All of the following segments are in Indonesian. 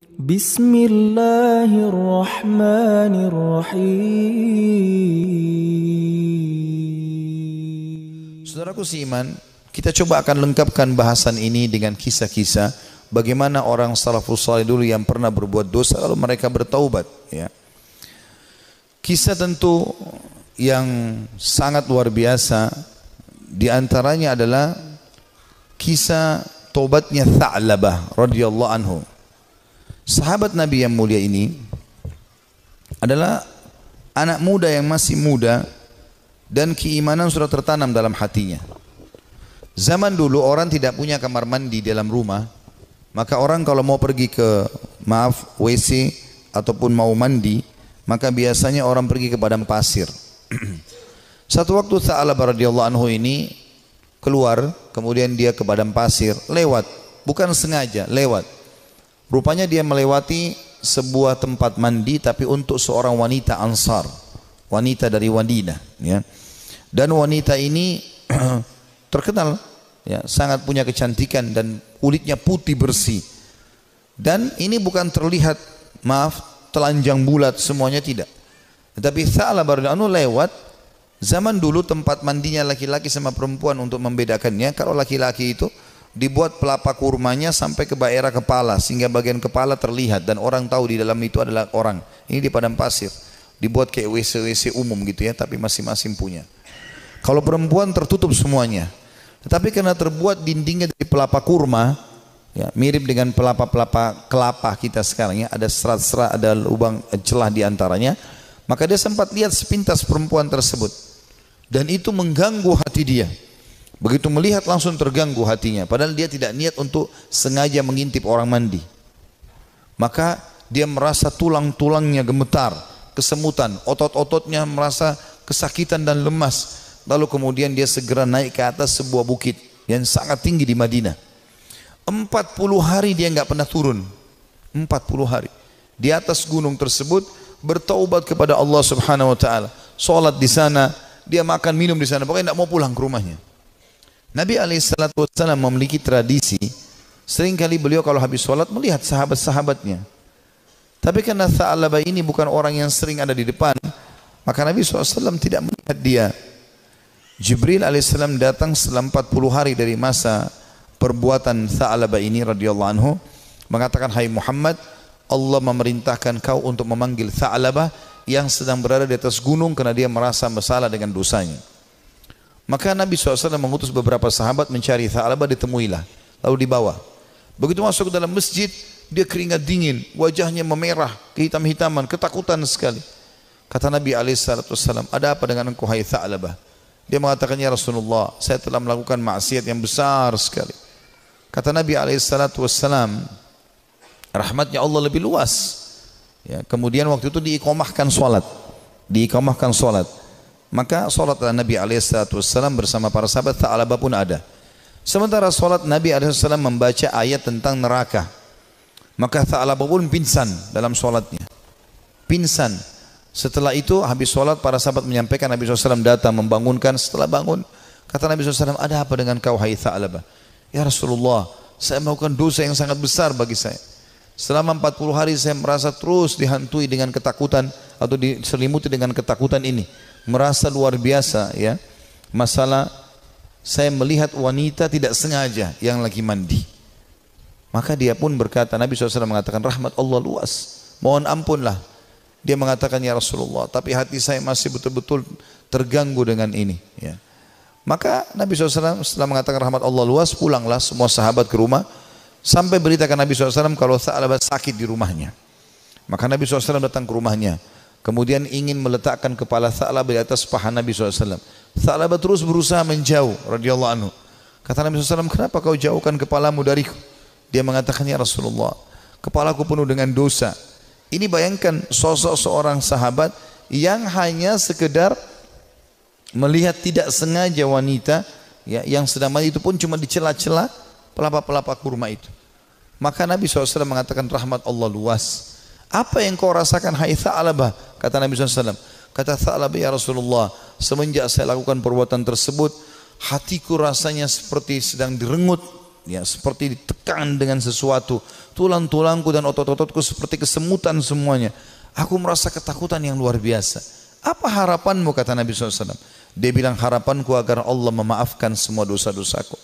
Bismillahirrahmanirrahim. Saudaraku seiman, kita coba akan lengkapkan bahasan ini dengan kisah-kisah bagaimana orang salafus saleh dulu yang pernah berbuat dosa lalu mereka bertaubat, ya. Kisah tentu yang sangat luar biasa, di antaranya adalah kisah taubatnya Tha'labah radhiyallahu anhu. Sahabat Nabi yang mulia ini adalah anak muda yang masih muda dan keimanan sudah tertanam dalam hatinya. Zaman dulu orang tidak punya kamar mandi dalam rumah, maka orang kalau mau pergi ke WC ataupun mau mandi, maka biasanya orang pergi ke padang pasir. Satu waktu Tha'labah radhiyallahu anhu ini keluar, kemudian dia ke padang pasir, lewat, bukan sengaja, lewat. Rupanya dia melewati sebuah tempat mandi tapi untuk seorang wanita Ansar, wanita dari Madinah, ya. Dan wanita ini terkenal, ya, sangat punya kecantikan dan kulitnya putih bersih. Dan ini bukan terlihat, telanjang bulat semuanya, tidak. Tetapi Tha'labah radhiyallahu anhu lewat. Zaman dulu tempat mandinya laki-laki sama perempuan untuk membedakannya, kalau laki-laki itu dibuat pelapa kurmanya sampai ke daerah kepala sehingga bagian kepala terlihat dan orang tahu di dalam itu adalah orang. Ini di padang pasir, dibuat kayak WC umum gitu, ya, tapi masing-masing punya. Kalau perempuan tertutup semuanya, tetapi karena terbuat dindingnya dari pelapa kurma, ya, mirip dengan pelapa-pelapa kelapa kita sekarang, ya, ada serat-serat, ada lubang celah di antaranya, maka dia sempat lihat sepintas perempuan tersebut. Dan itu mengganggu hati dia. Begitu melihat langsung terganggu hatinya. Padahal dia tidak niat untuk sengaja mengintip orang mandi. Maka dia merasa tulang-tulangnya gemetar, kesemutan, otot-ototnya merasa kesakitan dan lemas. Lalu kemudian dia segera naik ke atas sebuah bukit yang sangat tinggi di Madinah. 40 hari dia nggak pernah turun. 40 hari. Di atas gunung tersebut bertaubat kepada Allah Subhanahu wa taala. Salat di sana, dia makan minum di sana, pokoknya tidak mau pulang ke rumahnya. Nabi SAW memiliki tradisi, seringkali beliau kalau habis sholat melihat sahabat-sahabatnya. Tapi karena Tha'labah ini bukan orang yang sering ada di depan, maka Nabi SAW tidak melihat dia. Jibril alaihissalam datang setelah 40 hari dari masa perbuatan Tha'labah ini radhiyallahu anhu, mengatakan, "Hai Muhammad, Allah memerintahkan kau untuk memanggil Tha'labah yang sedang berada di atas gunung karena dia merasa bersalah dengan dosanya." Maka Nabi SAW mengutus beberapa sahabat mencari Tha'labah, ditemuilah, lalu dibawa. Begitu masuk ke dalam masjid, dia keringat dingin, wajahnya memerah, kehitam-hitaman, ketakutan sekali. Kata Nabi SAW, "Ada apa dengan engkau, hai Tha'labah?" Dia mengatakan, "Ya Rasulullah, saya telah melakukan maksiat yang besar sekali." Kata Nabi SAW, rahmatnya Allah lebih luas, ya. Kemudian waktu itu diiqamahkan solat, maka solat Nabi SAW bersama para sahabat Tha'labah pun ada. Sementara solat Nabi SAW membaca ayat tentang neraka, maka Tha'labah pun pingsan dalam solatnya, pingsan. Setelah itu habis solat para sahabat menyampaikan, Nabi SAW datang membangunkan. Setelah bangun kata Nabi SAW, "Ada apa dengan kau, hai Tha'labah?" "Ya Rasulullah, saya melakukan dosa yang sangat besar bagi saya. Selama 40 hari saya merasa terus dihantui dengan ketakutan atau diselimuti dengan ketakutan ini. Merasa luar biasa, ya. Masalah saya melihat wanita tidak sengaja yang lagi mandi." Maka dia pun berkata, Nabi SAW mengatakan, "Rahmat Allah luas, mohon ampunlah." Dia mengatakan, "Ya Rasulullah, tapi hati saya masih betul-betul terganggu dengan ini." Ya. Maka Nabi SAW setelah mengatakan rahmat Allah luas, pulanglah semua sahabat ke rumah. Sampai beritakan Nabi SAW kalau Tha'labah sakit di rumahnya. Maka Nabi SAW datang ke rumahnya. Kemudian ingin meletakkan kepala Tha'labah di atas paha Nabi SAW. Tha'labah terus berusaha menjauh radhiyallahu anhu. Kata Nabi SAW, "Kenapa kau jauhkan kepalamu dariku?" Dia mengatakan, "Ya Rasulullah, kepalaku penuh dengan dosa." Ini bayangkan sosok seorang sahabat yang hanya sekedar melihat tidak sengaja wanita, ya, yang sedang mandi, itu pun cuma di celah-celah pelapa-pelapa kurma itu. Maka Nabi SAW mengatakan rahmat Allah luas. "Apa yang kau rasakan, hai Tha'labah?" Kata Nabi SAW. Kata Tha'labah, "Ya Rasulullah, semenjak saya lakukan perbuatan tersebut, hatiku rasanya seperti sedang direngut ya seperti ditekan dengan sesuatu. Tulang-tulangku dan otot-ototku seperti kesemutan semuanya. Aku merasa ketakutan yang luar biasa. Apa harapanmu, kata Nabi SAW? Dia bilang, harapanku agar Allah memaafkan semua dosa-dosaku.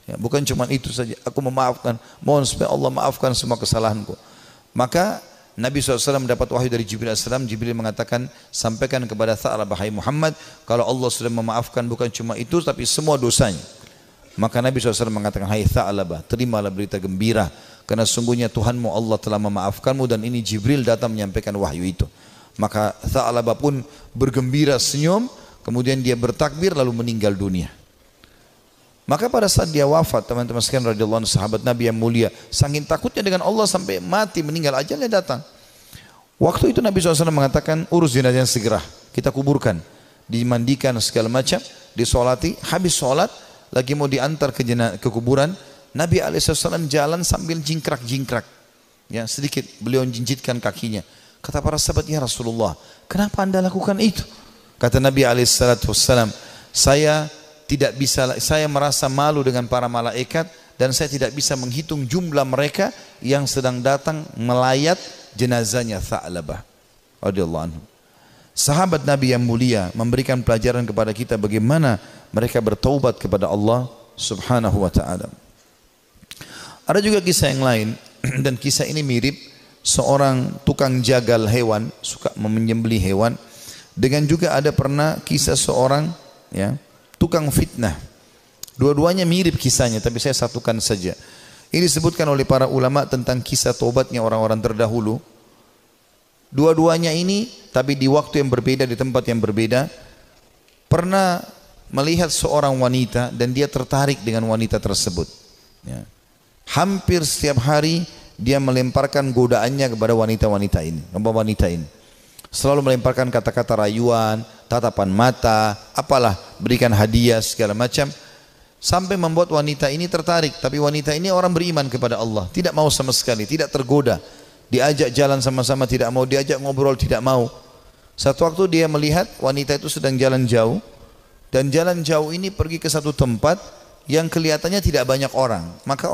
Ya, bukan cuma itu saja, aku memaafkan, mohon supaya Allah maafkan semua kesalahanku. Maka Nabi SAW mendapat wahyu dari Jibril AS. Jibril mengatakan, sampaikan kepada Tha'labah, hai Muhammad, kalau Allah sudah memaafkan bukan cuma itu tapi semua dosanya. Maka Nabi SAW mengatakan, hai Tha'labah, terimalah berita gembira, karena sungguhnya Tuhanmu Allah telah memaafkanmu, dan ini Jibril datang menyampaikan wahyu itu. Maka Tha'labah pun bergembira, senyum, kemudian dia bertakbir lalu meninggal dunia. Maka pada saat dia wafat, teman-teman sekalian radhiyallahu anhu, sahabat Nabi yang mulia, saking takutnya dengan Allah sampai mati, meninggal, ajalnya datang. Waktu itu Nabi SAW mengatakan, urus jenazahnya segera, kita kuburkan, dimandikan segala macam, disolati. Habis sholat lagi mau diantar ke kuburan, Nabi SAW jalan sambil jingkrak-jingkrak, ya sedikit beliau jinjitkan kakinya. Kata para sahabat, ya Rasulullah, kenapa anda lakukan itu? Kata Nabi SAW, saya merasa malu dengan para malaikat, dan saya tidak bisa menghitung jumlah mereka yang sedang datang melayat jenazahnya Tha'labah radhiyallahu anhu. Sahabat Nabi yang mulia memberikan pelajaran kepada kita bagaimana mereka bertaubat kepada Allah Subhanahu wa ta'ala. Ada juga kisah yang lain, dan kisah ini mirip, seorang tukang jagal hewan, suka menyembelih hewan, dengan juga ada pernah kisah seorang, ya, tukang fitnah. Dua-duanya mirip kisahnya, tapi saya satukan saja. Ini disebutkan oleh para ulama tentang kisah tobatnya orang-orang terdahulu. Dua-duanya ini, tapi di waktu yang berbeda, di tempat yang berbeda, pernah melihat seorang wanita dan dia tertarik dengan wanita tersebut. Ya. Hampir setiap hari dia melemparkan godaannya kepada wanita-wanita ini. Selalu melemparkan kata-kata rayuan, tatapan mata, apalah, berikan hadiah segala macam, sampai membuat wanita ini tertarik. Tapi wanita ini orang beriman kepada Allah, tidak mau sama sekali, tidak tergoda. Diajak jalan sama-sama tidak mau, diajak ngobrol tidak mau. Satu waktu dia melihat wanita itu sedang jalan jauh, dan jalan jauh ini pergi ke satu tempat yang kelihatannya tidak banyak orang. Maka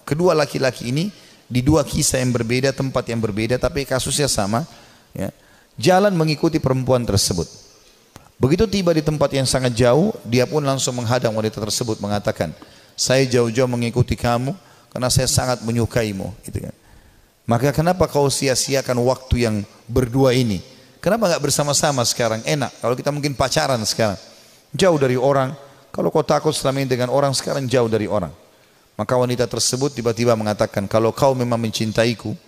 kedua laki-laki ini di dua kisah yang berbeda, tempat yang berbeda, tapi kasusnya sama, ya, jalan mengikuti perempuan tersebut. Begitu tiba di tempat yang sangat jauh, dia pun langsung menghadang wanita tersebut, mengatakan, saya jauh-jauh mengikuti kamu karena saya sangat menyukaimu, gitu kan. Maka kenapa kau sia-siakan waktu yang berdua ini? Kenapa nggak bersama-sama sekarang? Enak kalau kita mungkin pacaran sekarang, jauh dari orang. Kalau kau takut selama ini dengan orang, sekarang jauh dari orang. Maka wanita tersebut tiba-tiba mengatakan, kalau kau memang mencintaiku,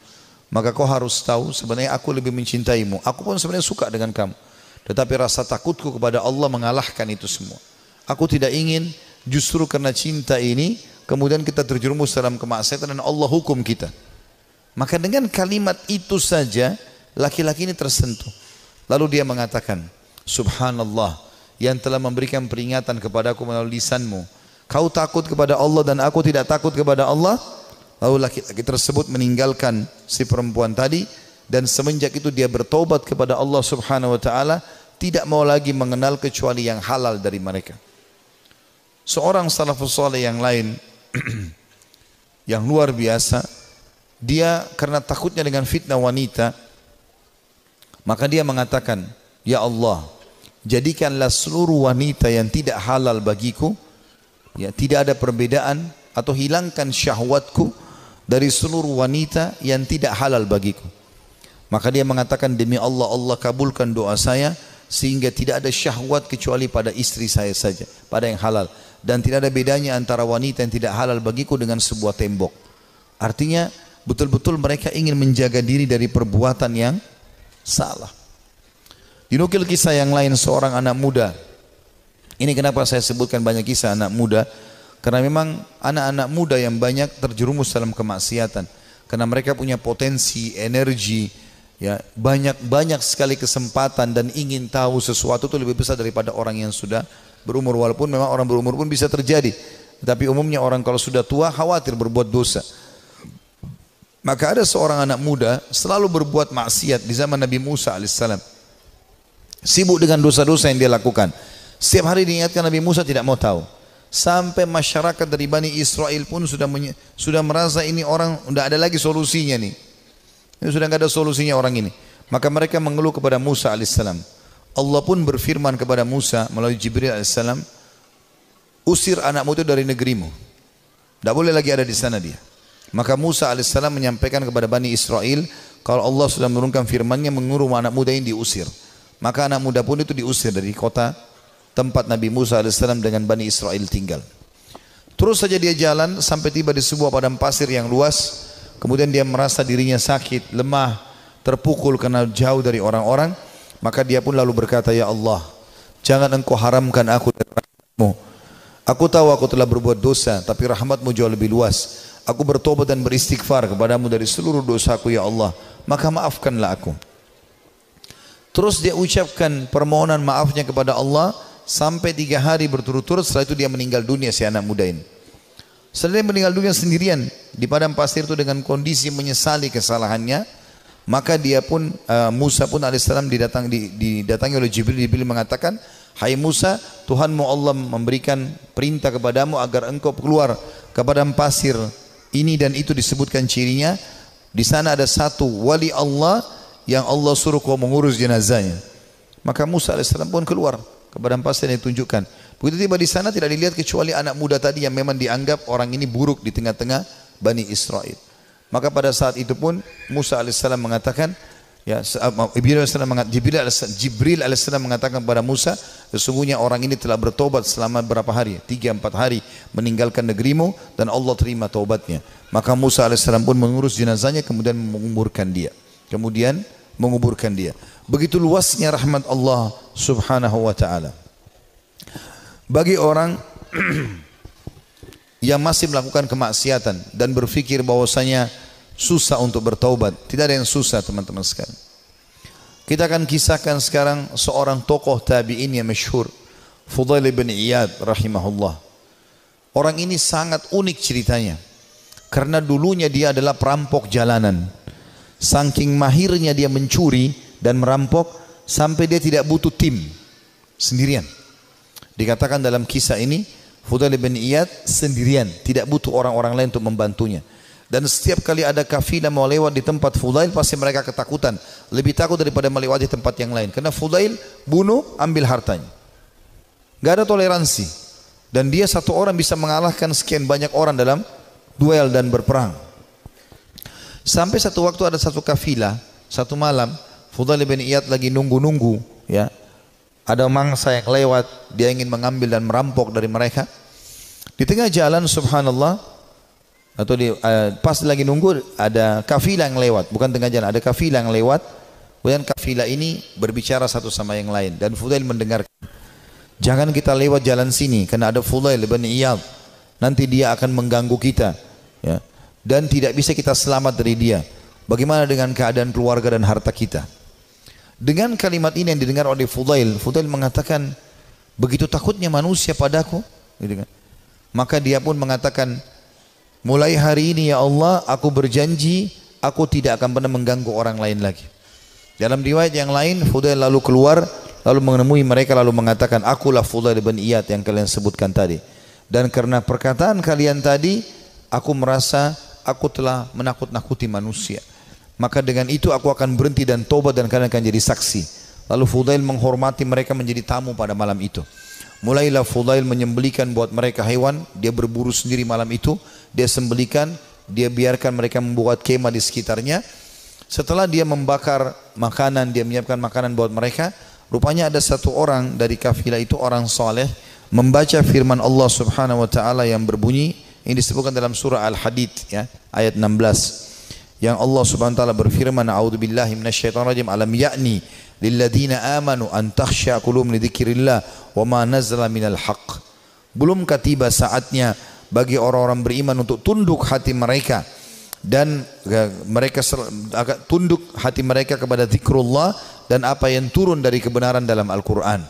maka kau harus tahu sebenarnya aku lebih mencintaimu. Aku pun sebenarnya suka dengan kamu, tetapi rasa takutku kepada Allah mengalahkan itu semua. Aku tidak ingin justru karena cinta ini kemudian kita terjerumus dalam kemaksiatan dan Allah hukum kita. Maka dengan kalimat itu saja laki-laki ini tersentuh. Lalu dia mengatakan, subhanallah, yang telah memberikan peringatan kepadaku melalui lisanmu. Kau takut kepada Allah dan aku tidak takut kepada Allah. Lalu laki-laki tersebut meninggalkan si perempuan tadi, dan semenjak itu dia bertobat kepada Allah Subhanahu wa ta'ala, tidak mau lagi mengenal kecuali yang halal dari mereka. Seorang salafus saleh yang lain yang luar biasa, dia karena takutnya dengan fitnah wanita, maka dia mengatakan, ya Allah, jadikanlah seluruh wanita yang tidak halal bagiku, ya, tidak ada perbedaan, atau hilangkan syahwatku dari seluruh wanita yang tidak halal bagiku. Maka dia mengatakan, demi Allah, Allah kabulkan doa saya sehingga tidak ada syahwat kecuali pada istri saya saja, pada yang halal, dan tidak ada bedanya antara wanita yang tidak halal bagiku dengan sebuah tembok. Artinya betul-betul mereka ingin menjaga diri dari perbuatan yang salah. Dinukil kisah yang lain, seorang anak muda. Ini kenapa saya sebutkan banyak kisah anak muda, karena memang anak-anak muda yang banyak terjerumus dalam kemaksiatan, karena mereka punya potensi, energi, ya, banyak sekali kesempatan, dan ingin tahu sesuatu itu lebih besar daripada orang yang sudah berumur. Walaupun memang orang berumur pun bisa terjadi, tapi umumnya orang kalau sudah tua khawatir berbuat dosa. Maka ada seorang anak muda selalu berbuat maksiat di zaman Nabi Musa alaihissalam, sibuk dengan dosa-dosa yang dia lakukan. Setiap hari diingatkan, Nabi Musa tidak mau tahu. Sampai masyarakat dari Bani Israel pun sudah merasa ini orang tidak ada lagi solusinya nih. Ini sudah tidak ada solusinya orang ini. Maka mereka mengeluh kepada Musa alaihissalam. Allah pun berfirman kepada Musa melalui Jibril alaihissalam, usir anakmu itu dari negerimu. Tidak boleh lagi ada di sana dia. Maka Musa alaihissalam menyampaikan kepada Bani Israel, kalau Allah sudah menurunkan firman-Nya menyuruh anak muda ini diusir. Maka anak muda pun itu diusir dari kota tempat Nabi Musa alaihissalam dengan Bani Israel tinggal. Terus saja dia jalan sampai tiba di sebuah padang pasir yang luas. Kemudian dia merasa dirinya sakit, lemah, terpukul karena jauh dari orang-orang. Maka dia pun lalu berkata, ya Allah, jangan engkau haramkan aku dari rahmat-Mu. Aku tahu aku telah berbuat dosa, tapi rahmat-Mu jauh lebih luas. Aku bertobat dan beristighfar kepadamu dari seluruh dosaku ya Allah. Maka maafkanlah aku. Terus dia ucapkan permohonan maafnya kepada Allah. Sampai 3 hari berturut-turut, setelah itu dia meninggal dunia si anak muda ini. Setelah dia meninggal dunia sendirian di padang pasir itu dengan kondisi menyesali kesalahannya, maka dia pun Musa pun alaihissalam didatangi oleh Jibril. Jibril mengatakan, hai Musa, Tuhanmu Allah memberikan perintah kepadamu agar engkau keluar ke padang pasir ini dan itu disebutkan cirinya. Di sana ada satu wali Allah yang Allah suruh kau mengurus jenazahnya. Maka Musa alaihissalam pun keluar ke padang pasir yang ditunjukkan. Begitu tiba di sana tidak dilihat kecuali anak muda tadi yang memang dianggap orang ini buruk di tengah-tengah Bani Israel. Maka pada saat itu pun Musa alaihissalam mengatakan, ya, Jibril alaihissalam mengatakan kepada Musa, sesungguhnya orang ini telah bertobat selama berapa hari? 3-4 hari meninggalkan negerimu dan Allah terima taubatnya. Maka Musa alaihissalam pun mengurus jenazahnya kemudian menguburkan dia. Begitu luasnya rahmat Allah subhanahu wa ta'ala. Bagi orang yang masih melakukan kemaksiatan dan berpikir bahwasanya susah untuk bertaubat, tidak ada yang susah teman-teman sekalian. Kita akan kisahkan sekarang seorang tokoh tabi'in yang masyhur, Fudail bin Iyad rahimahullah. Orang ini sangat unik ceritanya, karena dulunya dia adalah perampok jalanan. Saking mahirnya dia mencuri dan merampok sampai dia tidak butuh tim, sendirian. Dikatakan dalam kisah ini, Fudail bin Iyad sendirian, tidak butuh orang-orang lain untuk membantunya. Dan setiap kali ada kafilah mau lewat di tempat Fudail, pasti mereka ketakutan, lebih takut daripada melewati tempat yang lain. Karena Fudail bunuh, ambil hartanya, gak ada toleransi. Dan dia satu orang bisa mengalahkan sekian banyak orang dalam duel dan berperang. Sampai satu waktu ada satu kafilah, satu malam Fudail bin Iyad lagi nunggu-nunggu, ya, ada mangsa yang lewat, dia ingin mengambil dan merampok dari mereka. Di tengah jalan subhanallah, atau pas lagi nunggu ada kafilah yang lewat, bukan tengah jalan, ada kafilah yang lewat. Kemudian kafilah ini berbicara satu sama yang lain dan Fudail mendengarkan. Jangan kita lewat jalan sini karena ada Fudail bin Iyad, nanti dia akan mengganggu kita, ya, dan tidak bisa kita selamat dari dia. Bagaimana dengan keadaan keluarga dan harta kita? Dengan kalimat ini yang didengar oleh Fudail, Fudail mengatakan, begitu takutnya manusia padaku, gitu kan. Maka dia pun mengatakan, mulai hari ini ya Allah, aku berjanji aku tidak akan pernah mengganggu orang lain lagi. Dalam riwayat yang lain, Fudail lalu keluar, lalu menemui mereka, lalu mengatakan, akulah Fudail bin Iyad yang kalian sebutkan tadi. Dan karena perkataan kalian tadi, aku merasa aku telah menakut-nakuti manusia. Maka dengan itu aku akan berhenti dan tobat dan kalian akan jadi saksi. Lalu Fudail menghormati mereka menjadi tamu pada malam itu. Mulailah Fudail menyembelikan buat mereka hewan, dia berburu sendiri malam itu, dia sembelikan, dia biarkan mereka membuat kemah di sekitarnya. Setelah dia membakar makanan, dia menyiapkan makanan buat mereka, rupanya ada satu orang dari kafilah itu, orang saleh, membaca firman Allah subhanahu wa ta'ala yang berbunyi, ini disebutkan dalam surah Al-Hadid, ya, ayat 16. Yang Allah subhanahu wa ta'ala berfirman, a'udzubillahi minasyaitonirrajim, alam ya'ni lilladina amanu an takhsha qulubuhum lidzikrillah wa ma nazala minal haqq. Belumkah tiba saatnya bagi orang-orang beriman untuk tunduk hati mereka dan mereka tunduk hati mereka kepada zikrullah dan apa yang turun dari kebenaran dalam Al-Quran.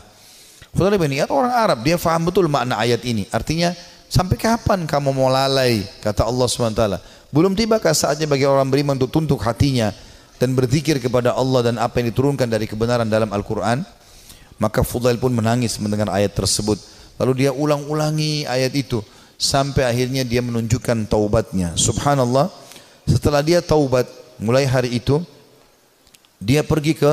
Fudail bin Iyad orang Arab, dia faham betul makna ayat ini. Artinya, sampai kapan kamu mau lalai, kata Allah subhanahu wa ta'ala. Belum tibakah saatnya bagi orang beriman untuk tunduk hatinya dan berzikir kepada Allah dan apa yang diturunkan dari kebenaran dalam Al-Quran? Maka Fudail pun menangis mendengar ayat tersebut. Lalu dia ulang-ulangi ayat itu sampai akhirnya dia menunjukkan taubatnya. Subhanallah, setelah dia taubat, mulai hari itu dia pergi ke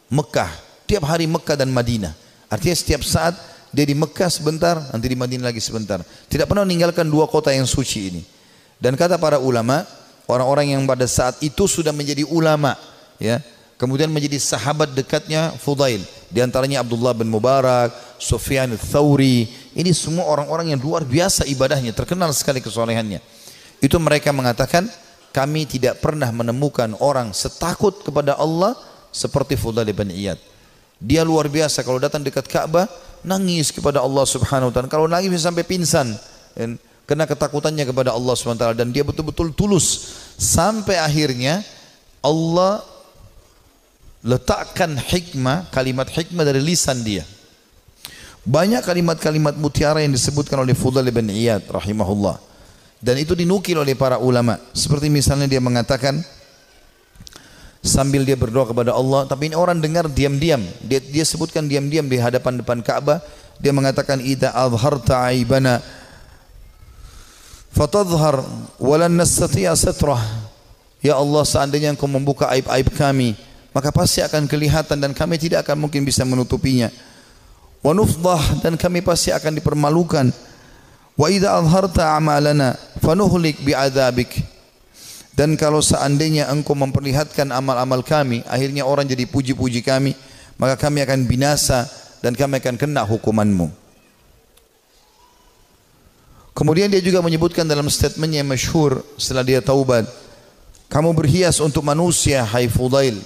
Mekah. Tiap hari Mekah dan Madinah. Artinya setiap saat dia di Mekah sebentar, nanti di Madinah lagi sebentar. Tidak pernah meninggalkan dua kota yang suci ini. Dan kata para ulama, orang-orang yang pada saat itu sudah menjadi ulama, ya, kemudian menjadi sahabat dekatnya Fudail. Di antaranya Abdullah bin Mubarak, Sufyan al-Thawri. Ini semua orang-orang yang luar biasa ibadahnya, terkenal sekali kesolehannya. Itu mereka mengatakan, kami tidak pernah menemukan orang setakut kepada Allah seperti Fudail bin Iyad. Dia luar biasa, kalau datang dekat Ka'bah nangis kepada Allah Subhanahu wa taala. Kalau nangis bisa sampai pingsan karena ketakutannya kepada Allah Subhanahu wa taala, dan dia betul-betul tulus sampai akhirnya Allah letakkan hikmah, kalimat hikmah dari lisan dia. Banyak kalimat-kalimat mutiara yang disebutkan oleh Fudail bin Iyad rahimahullah, dan itu dinukil oleh para ulama. Seperti misalnya dia mengatakan sambil dia berdoa kepada Allah, tapi ini orang dengar diam-diam. Dia sebutkan diam-diam di hadapan depan Ka'bah. Dia mengatakan, idza azharta aibana fatadhhar walan nastati'a satrah. Ya Allah, seandainya Engkau membuka aib-aib kami, maka pasti akan kelihatan dan kami tidak akan mungkin bisa menutupinya. Wa nufdah, dan kami pasti akan dipermalukan. Wa idza azharta a'malana fanuhlik bi'adzabik. Dan kalau seandainya Engkau memperlihatkan amal-amal kami, akhirnya orang jadi puji-puji kami, maka kami akan binasa dan kami akan kena hukuman-Mu. Kemudian dia juga menyebutkan dalam statementnya yang masyhur setelah dia taubat, kamu berhias untuk manusia, hai Fudail,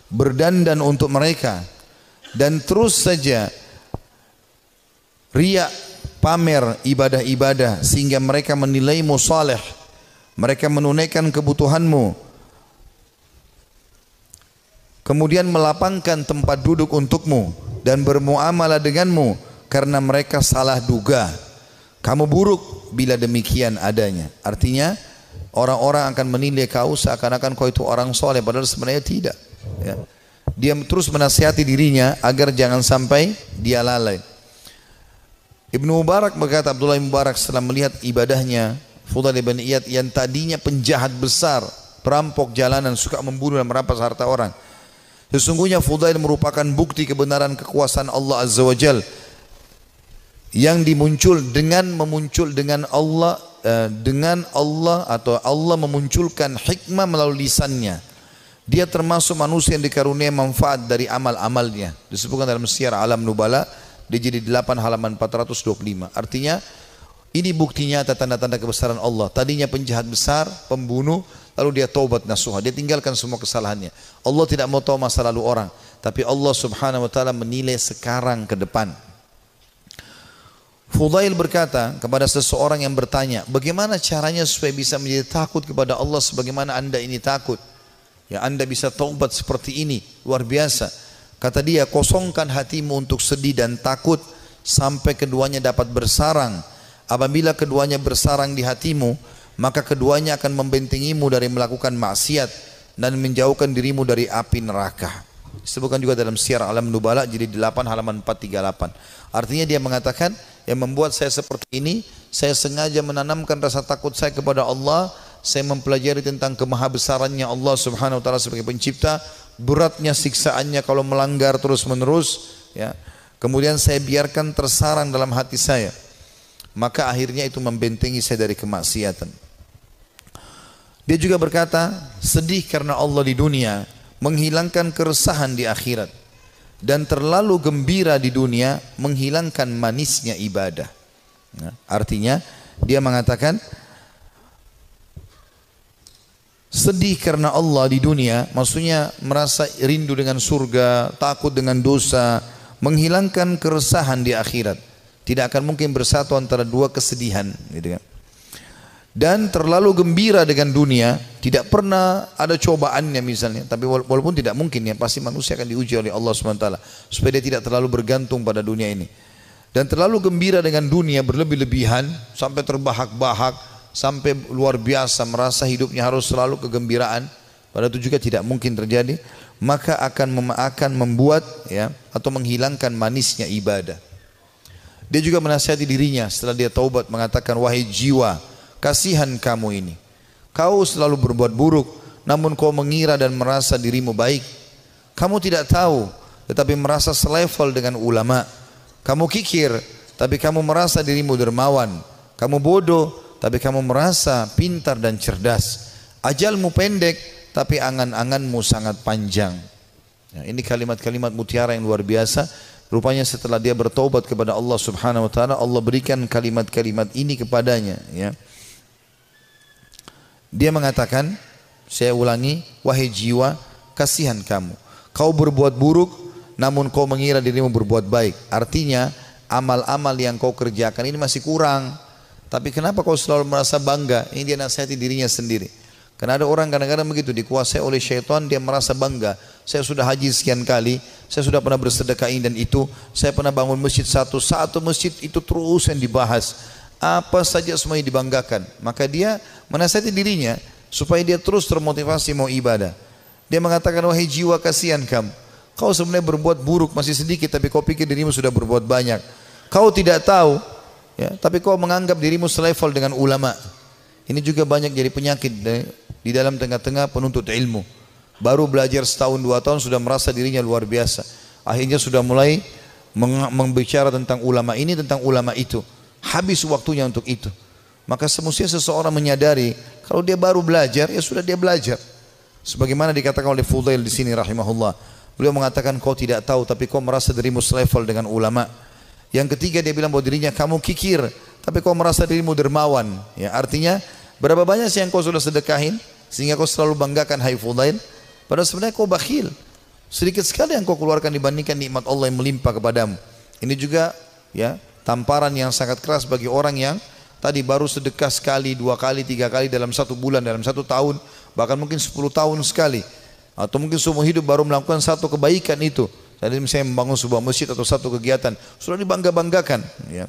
berdandan untuk mereka, dan terus saja riya, pamer ibadah-ibadah sehingga mereka menilaimu saleh. Mereka menunaikan kebutuhanmu, kemudian melapangkan tempat duduk untukmu dan bermuamalah denganmu karena mereka salah duga. Kamu buruk bila demikian adanya. Artinya orang-orang akan menilai kau seakan-akan kau itu orang soleh, padahal sebenarnya tidak, ya. Dia terus menasihati dirinya agar jangan sampai dia lalai. Ibnu Mubarak berkata, Abdullah bin Mubarak setelah melihat ibadahnya Fudail bin Iyad yang tadinya penjahat besar, perampok jalanan, suka membunuh dan merampas harta orang, sesungguhnya Fudail merupakan bukti kebenaran kekuasaan Allah Azza wa Jal yang dimuncul dengan Allah atau Allah memunculkan hikmah melalui lisannya. Dia termasuk manusia yang dikaruniai manfaat dari amal-amalnya. Disebutkan dalam Syiar Alam Nubala di jilid 8 halaman 425. Artinya ini bukti nyata tanda-tanda kebesaran Allah. Tadinya penjahat besar, pembunuh, lalu dia taubat nasuha. Dia tinggalkan semua kesalahannya. Allah tidak mau tahu masa lalu orang, tapi Allah Subhanahu wa taala menilai sekarang ke depan. Fudail berkata kepada seseorang yang bertanya, bagaimana caranya supaya bisa menjadi takut kepada Allah sebagaimana Anda ini takut? Ya, Anda bisa taubat seperti ini, luar biasa. Kata dia, kosongkan hatimu untuk sedih dan takut sampai keduanya dapat bersarang. Apabila keduanya bersarang di hatimu, maka keduanya akan membentengimu dari melakukan maksiat dan menjauhkan dirimu dari api neraka. Disebutkan juga dalam Syiar Alam Nubala jilid 8 halaman 438. Artinya dia mengatakan, yang membuat saya seperti ini, saya sengaja menanamkan rasa takut saya kepada Allah. Saya mempelajari tentang kemahabesarannya Allah Subhanahu wa taala sebagai pencipta, beratnya siksaannya kalau melanggar terus-menerus, ya. Kemudian saya biarkan tersarang dalam hati saya. Maka akhirnya itu membentengi saya dari kemaksiatan. Dia juga berkata, sedih karena Allah di dunia menghilangkan keresahan di akhirat, dan terlalu gembira di dunia menghilangkan manisnya ibadah. Nah, artinya dia mengatakan sedih karena Allah di dunia, maksudnya merasa rindu dengan surga, takut dengan dosa, menghilangkan keresahan di akhirat. Tidak akan mungkin bersatu antara dua kesedihan, gitu kan. Dan terlalu gembira dengan dunia, tidak pernah ada cobaannya misalnya. Tapi walaupun tidak mungkin, ya pasti manusia akan diuji oleh Allah SWT supaya dia tidak terlalu bergantung pada dunia ini. Dan terlalu gembira dengan dunia berlebih-lebihan sampai terbahak-bahak, sampai luar biasa merasa hidupnya harus selalu kegembiraan, padahal itu juga tidak mungkin terjadi. Maka akan membuat, ya, atau menghilangkan manisnya ibadah. Dia juga menasihati dirinya setelah dia taubat, mengatakan, wahai jiwa, kasihan kamu ini. Kau selalu berbuat buruk, namun kau mengira dan merasa dirimu baik. Kamu tidak tahu, tetapi merasa selevel dengan ulama. Kamu kikir, tapi kamu merasa dirimu dermawan. Kamu bodoh, tapi kamu merasa pintar dan cerdas. Ajalmu pendek, tapi angan-anganmu sangat panjang. Ya, ini kalimat-kalimat mutiara yang luar biasa. Rupanya setelah dia bertaubat kepada Allah Subhanahu wa taala, Allah berikan kalimat-kalimat ini kepadanya, ya. Dia mengatakan, saya ulangi, wahai jiwa, kasihan kamu. Kau berbuat buruk, namun kau mengira dirimu berbuat baik. Artinya, amal-amal yang kau kerjakan ini masih kurang. Tapi kenapa kau selalu merasa bangga? Ini dia nasihati dirinya sendiri. Karena ada orang kadang-kadang begitu, dikuasai oleh syaitan, dia merasa bangga. Saya sudah haji sekian kali, saya sudah pernah bersedekah ini dan itu, saya pernah bangun masjid satu masjid itu terus yang dibahas. Apa saja semuanya dibanggakan. Maka dia menasihati dirinya supaya dia terus termotivasi mau ibadah. Dia mengatakan, wahai jiwa, kasihan kamu. Kau sebenarnya berbuat buruk masih sedikit, tapi kau pikir dirimu sudah berbuat banyak. Kau tidak tahu, ya, tapi kau menganggap dirimu selevel dengan ulama. Ini juga banyak jadi penyakit di dalam tengah-tengah penuntut ilmu. Baru belajar setahun 2 tahun sudah merasa dirinya luar biasa. Akhirnya sudah mulai membicara tentang ulama ini, tentang ulama itu. Habis waktunya untuk itu. Maka semestinya seseorang menyadari kalau dia baru belajar, ya sudah dia belajar. Sebagaimana dikatakan oleh Fudail di sini rahimahullah. Beliau mengatakan, kau tidak tahu tapi kau merasa dirimu selevel dengan ulama. Yang ketiga dia bilang bahwa dirinya, kamu kikir tapi kau merasa dirimu dermawan. Ya, artinya berapa banyak sih yang kau sudah sedekahin sehingga kau selalu banggakan, hai Fudail? Padahal sebenarnya kau bakhil. Sedikit sekali yang kau keluarkan dibandingkan nikmat Allah yang melimpah kepadamu. Ini juga, ya, tamparan yang sangat keras bagi orang yang tadi baru sedekah sekali, 2 kali, 3 kali dalam 1 bulan, dalam 1 tahun, bahkan mungkin 10 tahun sekali. Atau mungkin seumur hidup baru melakukan 1 kebaikan itu. Tadi misalnya membangun sebuah masjid atau 1 kegiatan, sudah dibangga-banggakan. Ya.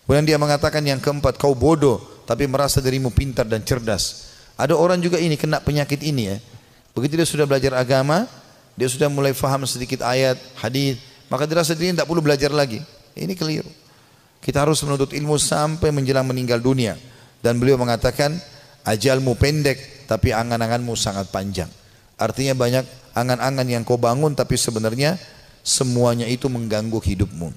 Kemudian dia mengatakan yang keempat, kau bodoh tapi merasa dirimu pintar dan cerdas. Ada orang juga ini kena penyakit ini, ya. Begitu dia sudah belajar agama, dia sudah mulai faham sedikit ayat, hadis, maka dia rasa dirinya tidak perlu belajar lagi. Ini keliru. Kita harus menuntut ilmu sampai menjelang meninggal dunia. Dan beliau mengatakan, ajalmu pendek tapi angan-anganmu sangat panjang. Artinya banyak angan-angan yang kau bangun tapi sebenarnya semuanya itu mengganggu hidupmu.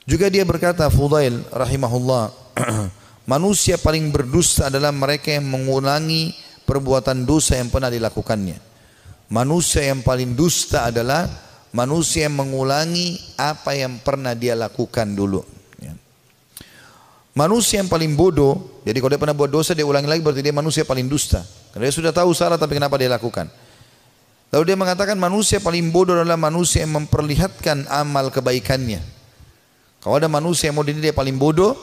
Juga dia berkata, Fudail rahimahullah, manusia paling berdusta adalah mereka yang mengulangi perbuatan dosa yang pernah dilakukannya. Manusia yang paling dusta adalah manusia yang mengulangi apa yang pernah dia lakukan dulu. Manusia yang paling bodoh, jadi kalau dia pernah buat dosa dia ulangi lagi, berarti dia manusia paling dusta. Karena dia sudah tahu salah tapi kenapa dia lakukan. Lalu dia mengatakan manusia paling bodoh adalah manusia yang memperlihatkan amal kebaikannya. Kalau ada manusia yang mau dinilai dia paling bodoh,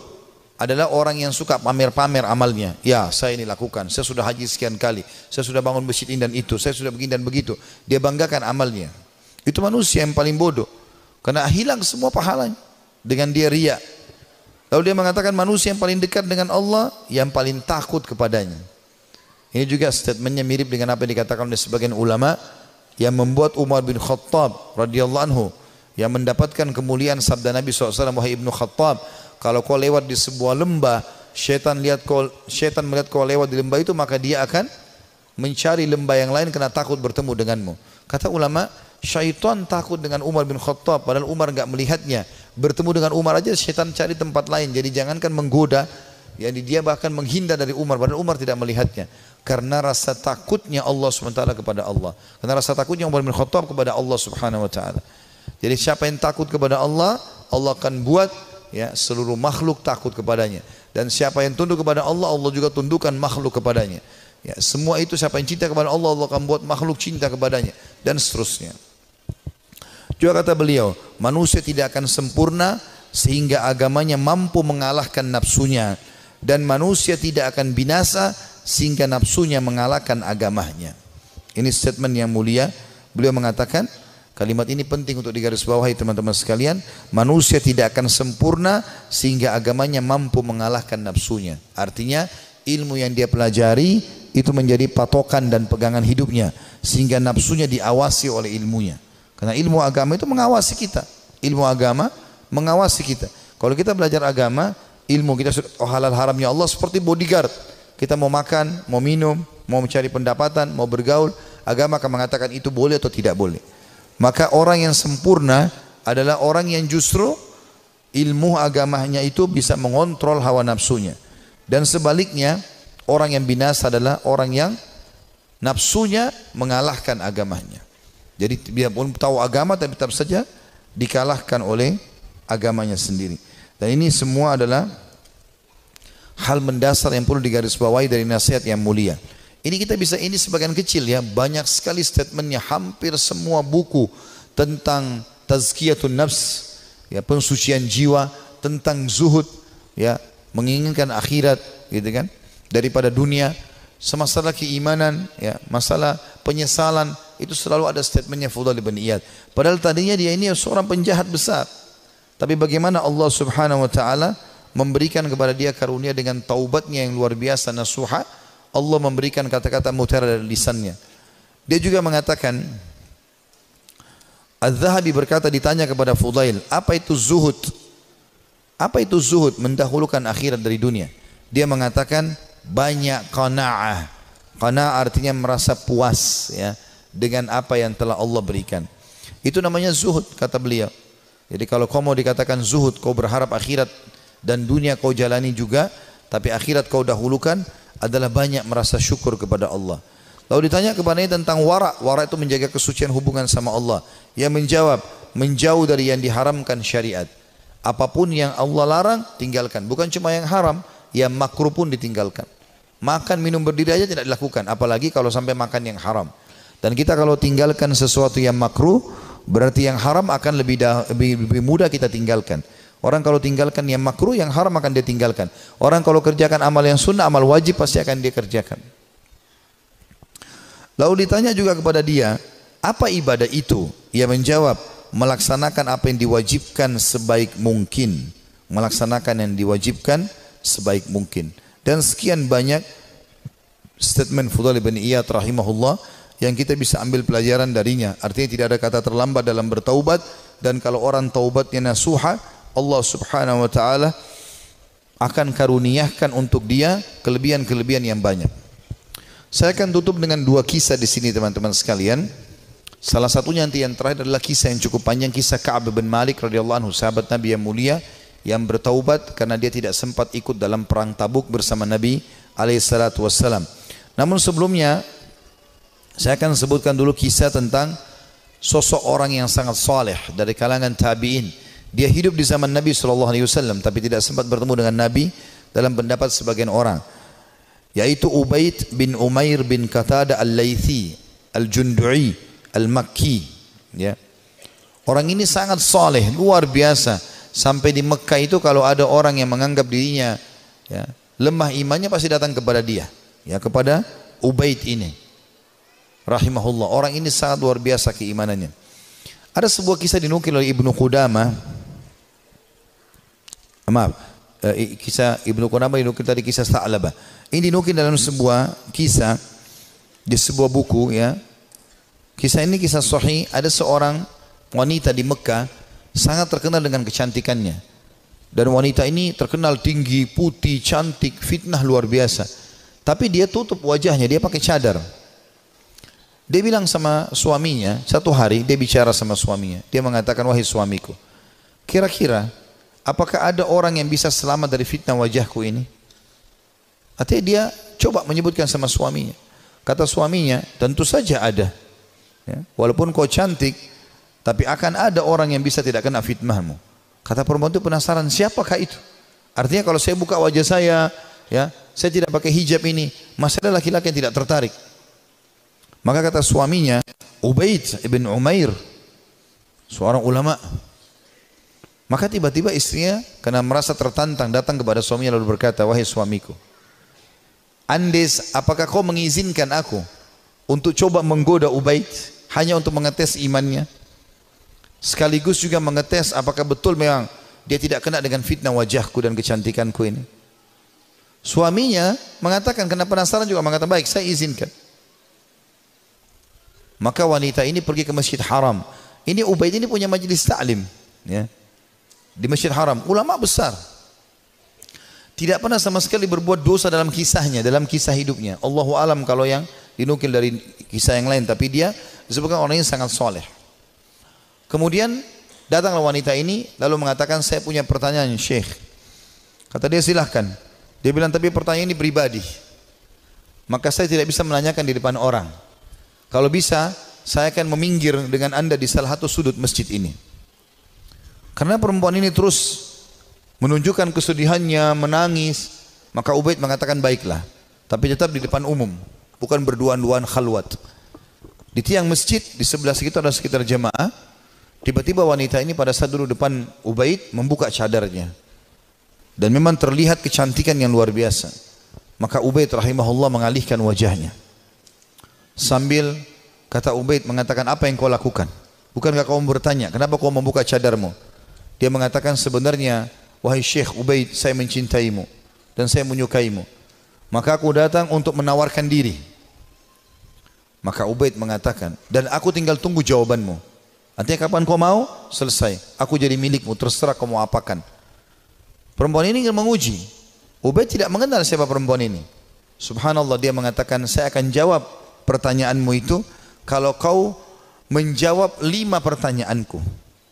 adalah orang yang suka pamer-pamer amalnya. Ya, saya ini lakukan, saya sudah haji sekian kali, saya sudah bangun masjid ini dan itu, saya sudah begini dan begitu. Dia banggakan amalnya. Itu manusia yang paling bodoh. Karena hilang semua pahalanya dengan dia riya. Lalu dia mengatakan manusia yang paling dekat dengan Allah, yang paling takut kepadanya. Ini juga statementnya mirip dengan apa yang dikatakan oleh sebagian ulama yang membuat Umar bin Khattab radhiyallahu anhu yang mendapatkan kemuliaan sabda Nabi SAW, wahai Ibnu Khattab, kalau kau lewat di sebuah lembah, syaitan melihat kau lewat di lembah itu, maka dia akan mencari lembah yang lain karena takut bertemu denganmu. Kata ulama, syaitan takut dengan Umar bin Khattab, padahal Umar enggak melihatnya. Bertemu dengan Umar aja syaitan cari tempat lain. Jadi jangankan menggoda, yani dia bahkan menghindar dari Umar, padahal Umar tidak melihatnya. Karena rasa takutnya Allah SWT kepada Allah. Karena rasa takutnya Umar bin Khattab kepada Allah Subhanahu wa taala. Jadi siapa yang takut kepada Allah, Allah akan buat, ya, seluruh makhluk takut kepadanya. Dan siapa yang tunduk kepada Allah, Allah juga tundukkan makhluk kepadanya. Ya, semua itu siapa yang cinta kepada Allah, Allah akan buat makhluk cinta kepadanya, dan seterusnya. Juga kata beliau, manusia tidak akan sempurna sehingga agamanya mampu mengalahkan nafsunya, dan manusia tidak akan binasa sehingga nafsunya mengalahkan agamanya. Ini statement yang mulia. Beliau mengatakan, kalimat ini penting untuk digarisbawahi teman-teman sekalian. Manusia tidak akan sempurna sehingga agamanya mampu mengalahkan nafsunya. Artinya ilmu yang dia pelajari itu menjadi patokan dan pegangan hidupnya, sehingga nafsunya diawasi oleh ilmunya. Karena ilmu agama itu mengawasi kita. Ilmu agama mengawasi kita. Kalau kita belajar agama, ilmu kita halal haramnya Allah seperti bodyguard. Kita mau makan, mau minum, mau mencari pendapatan, mau bergaul, agama akan mengatakan itu boleh atau tidak boleh. Maka orang yang sempurna adalah orang yang justru ilmu agamanya itu bisa mengontrol hawa nafsunya. Dan sebaliknya, orang yang binasa adalah orang yang nafsunya mengalahkan agamanya. Jadi dia pun tahu agama tapi tetap saja dikalahkan oleh agamanya sendiri. Dan ini semua adalah hal mendasar yang perlu digarisbawahi dari nasihat yang mulia. Ini kita bisa, ini sebagian kecil ya, banyak sekali statementnya, hampir semua buku tentang tazkiyatun nafs, ya, pensucian jiwa, tentang zuhud, ya, menginginkan akhirat, gitu kan, daripada dunia. Masalah keimanan, ya, masalah penyesalan, itu selalu ada statementnya Fudail bin Iyad. Padahal tadinya dia ini seorang penjahat besar, tapi bagaimana Allah Subhanahu wa taala memberikan kepada dia karunia dengan taubatnya yang luar biasa nasuha. Allah memberikan kata-kata mutiara dari lisannya. Dia juga mengatakan, Az-Zahabi berkata, ditanya kepada Fudail, apa itu zuhud? Apa itu zuhud? Mendahulukan akhirat dari dunia. Dia mengatakan banyak qanaah. Qanaah artinya merasa puas, ya, dengan apa yang telah Allah berikan. Itu namanya zuhud, kata beliau. Jadi kalau kau mau dikatakan zuhud, kau berharap akhirat dan dunia kau jalani juga, tapi akhirat kau dahulukan, adalah banyak merasa syukur kepada Allah. Lalu ditanya kepadanya tentang wara. Wara itu menjaga kesucian hubungan sama Allah. Ia menjawab, menjauh dari yang diharamkan syariat. Apapun yang Allah larang, tinggalkan. Bukan cuma yang haram, yang makruh pun ditinggalkan. Makan, minum, berdiri aja tidak dilakukan, apalagi kalau sampai makan yang haram. Dan kita kalau tinggalkan sesuatu yang makruh, berarti yang haram akan lebih mudah kita tinggalkan. Orang kalau tinggalkan yang makruh, yang haram akan dia tinggalkan. Orang kalau kerjakan amal yang sunnah, amal wajib pasti akan dia kerjakan. Lalu ditanya juga kepada dia, apa ibadah itu? Ia menjawab, melaksanakan apa yang diwajibkan sebaik mungkin. Melaksanakan yang diwajibkan sebaik mungkin. Dan sekian banyak statement Fudail bin Iyad rahimahullah yang kita bisa ambil pelajaran darinya. Artinya tidak ada kata terlambat dalam bertaubat, dan kalau orang taubatnya nasuha, Allah Subhanahu wa taala akan karuniakan untuk dia kelebihan-kelebihan yang banyak. Saya akan tutup dengan dua kisah di sini teman-teman sekalian. Salah satunya nanti yang terakhir adalah kisah yang cukup panjang, kisah Ka'ab bin Malik radhiyallahu anhu, sahabat Nabi yang mulia yang bertaubat karena dia tidak sempat ikut dalam perang Tabuk bersama Nabi alaihi salatu wassalam. Namun sebelumnya saya akan sebutkan dulu kisah tentang sosok orang yang sangat saleh dari kalangan tabi'in. Dia hidup di zaman Nabi SAW tapi tidak sempat bertemu dengan Nabi dalam pendapat sebagian orang, yaitu Ubaid bin Umair bin Qatada al-Laythi al-Jundu'i al-Makki, ya. Orang ini sangat saleh, luar biasa. Sampai di Mekah itu kalau ada orang yang menganggap dirinya, ya, lemah imannya, pasti datang kepada dia, ya, kepada Ubaid ini rahimahullah. Orang ini sangat luar biasa keimanannya. Ada sebuah kisah dinukil oleh Ibnu Qudamah. Kisah Ibnu Qudamah dinukil tadi, kisah Tha'labah. Ini dinukil dalam sebuah kisah di sebuah buku, ya. Kisah ini kisah sahih. Ada seorang wanita di Mekah sangat terkenal dengan kecantikannya. Dan wanita ini terkenal tinggi, putih, cantik, fitnah luar biasa. Tapi dia tutup wajahnya, dia pakai cadar. Dia bilang sama suaminya, satu hari dia bicara sama suaminya. Dia mengatakan, wahai suamiku, kira-kira apakah ada orang yang bisa selamat dari fitnah wajahku ini? Artinya dia coba menyebutkan sama suaminya. Kata suaminya, tentu saja ada, ya, walaupun kau cantik, tapi akan ada orang yang bisa tidak kena fitnahmu. Kata perempuan itu penasaran, siapakah itu? Artinya kalau saya buka wajah saya, ya, saya tidak pakai hijab ini, masih ada laki-laki yang tidak tertarik. Maka kata suaminya, Ubaid ibn Umair, seorang ulama. Maka tiba-tiba istrinya karena merasa tertantang datang kepada suaminya lalu berkata, wahai suamiku, Andes, apakah kau mengizinkan aku untuk coba menggoda Ubaid hanya untuk mengetes imannya, sekaligus juga mengetes apakah betul memang dia tidak kena dengan fitnah wajahku dan kecantikanku ini? Suaminya mengatakan, karena penasaran juga mengatakan, baik, saya izinkan. Maka wanita ini pergi ke Masjid Haram. Ini Ubaid ini punya majelis ta'lim, ya. di Masjid Haram, ulama besar. Tidak pernah sama sekali berbuat dosa dalam kisahnya, dalam kisah hidupnya. Allahu alam kalau yang dinukil dari kisah yang lain, tapi dia disebutkan orang yang sangat soleh. Kemudian datanglah wanita ini lalu mengatakan, saya punya pertanyaan Syekh. Kata dia, silahkan. Dia bilang, tapi pertanyaan ini pribadi, maka saya tidak bisa menanyakan di depan orang. Kalau bisa, saya akan meminggir dengan anda di salah satu sudut masjid ini. Karena perempuan ini terus menunjukkan kesedihannya, menangis, maka Ubaid mengatakan, baiklah, tapi tetap di depan umum, bukan berduaan-duaan khalwat. Di tiang masjid, di sebelah situ ada sekitar jemaah. Tiba-tiba wanita ini pada saat duduk depan Ubaid membuka cadarnya, dan memang terlihat kecantikan yang luar biasa. Maka Ubaid rahimahullah mengalihkan wajahnya, sambil kata Ubaid mengatakan, apa yang kau lakukan? Bukankah kau bertanya, kenapa kau membuka cadarmu? Dia mengatakan, sebenarnya wahai Syekh Ubaid, saya mencintaimu dan saya menyukaimu, maka aku datang untuk menawarkan diri. Maka Ubaid mengatakan, dan aku tinggal tunggu jawabanmu. Artinya kapan kau mau, selesai, aku jadi milikmu, terserah kau mau apakan. Perempuan ini ingin menguji. Ubaid tidak mengenal siapa perempuan ini. Subhanallah, dia mengatakan, saya akan jawab pertanyaanmu itu kalau kau menjawab 5 pertanyaanku.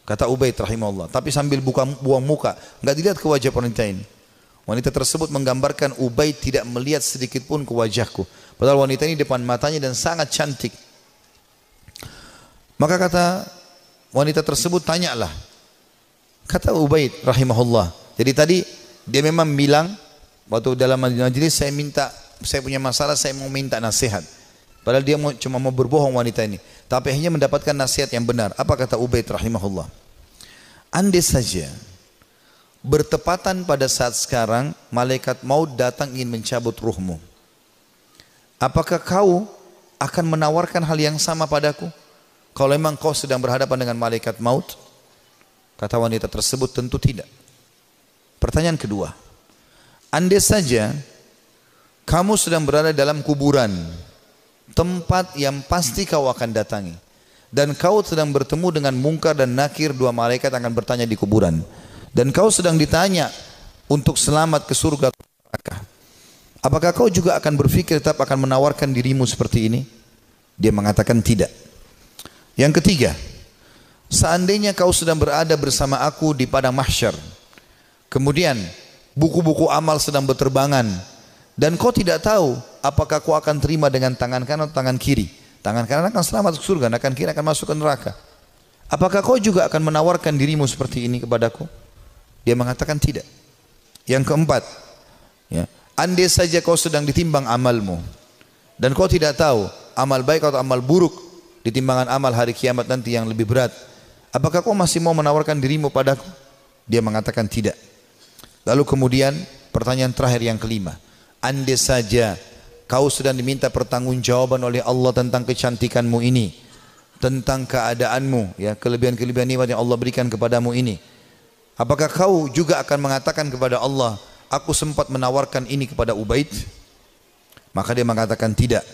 Kata Ubaid rahimahullah, tapi sambil buang muka, enggak dilihat ke wajah wanita ini. Wanita tersebut menggambarkan Ubaid tidak melihat sedikit pun ke wajahku. Padahal wanita ini depan matanya dan sangat cantik. Maka kata wanita tersebut, tanyalah. Kata Ubaid rahimahullah, jadi tadi dia memang bilang waktu dalam majelis, saya punya masalah, saya mau minta nasihat. Padahal dia cuma mau berbohong wanita ini, tapi hanya mendapatkan nasihat yang benar. Apa kata Ubaid rahimahullah? Andai saja bertepatan pada saat sekarang malaikat maut datang ingin mencabut ruhmu, apakah kau akan menawarkan hal yang sama padaku? Kalau memang kau sedang berhadapan dengan malaikat maut? Kata wanita tersebut, tentu tidak. Pertanyaan kedua, andai saja kamu sedang berada dalam kuburan, tempat yang pasti kau akan datangi, dan kau sedang bertemu dengan Munkar dan Nakir, 2 malaikat akan bertanya di kuburan, dan kau sedang ditanya untuk selamat ke surga atau neraka, apakah kau juga akan berpikir tetap akan menawarkan dirimu seperti ini? Dia mengatakan tidak. Yang ketiga, seandainya kau sedang berada bersama aku di padang mahsyar, kemudian buku-buku amal sedang berterbangan, dan kau tidak tahu apakah kau akan terima dengan tangan kanan atau tangan kiri. Tangan kanan akan selamat ke surga, tangan kiri akan masuk ke neraka. Apakah kau juga akan menawarkan dirimu seperti ini kepadaku? Dia mengatakan tidak. Yang keempat, ya, andai saja kau sedang ditimbang amalmu, dan kau tidak tahu amal baik atau amal buruk di timbangan amal hari kiamat nanti yang lebih berat, apakah kau masih mau menawarkan dirimu padaku? Dia mengatakan tidak. Lalu kemudian pertanyaan terakhir yang kelima, andai saja kau sedang diminta pertanggungjawaban oleh Allah tentang kecantikanmu ini, tentang keadaanmu, ya, kelebihan-kelebihan nikmat yang Allah berikan kepadamu ini, apakah kau juga akan mengatakan kepada Allah, aku sempat menawarkan ini kepada Ubaid? Maka dia mengatakan tidak.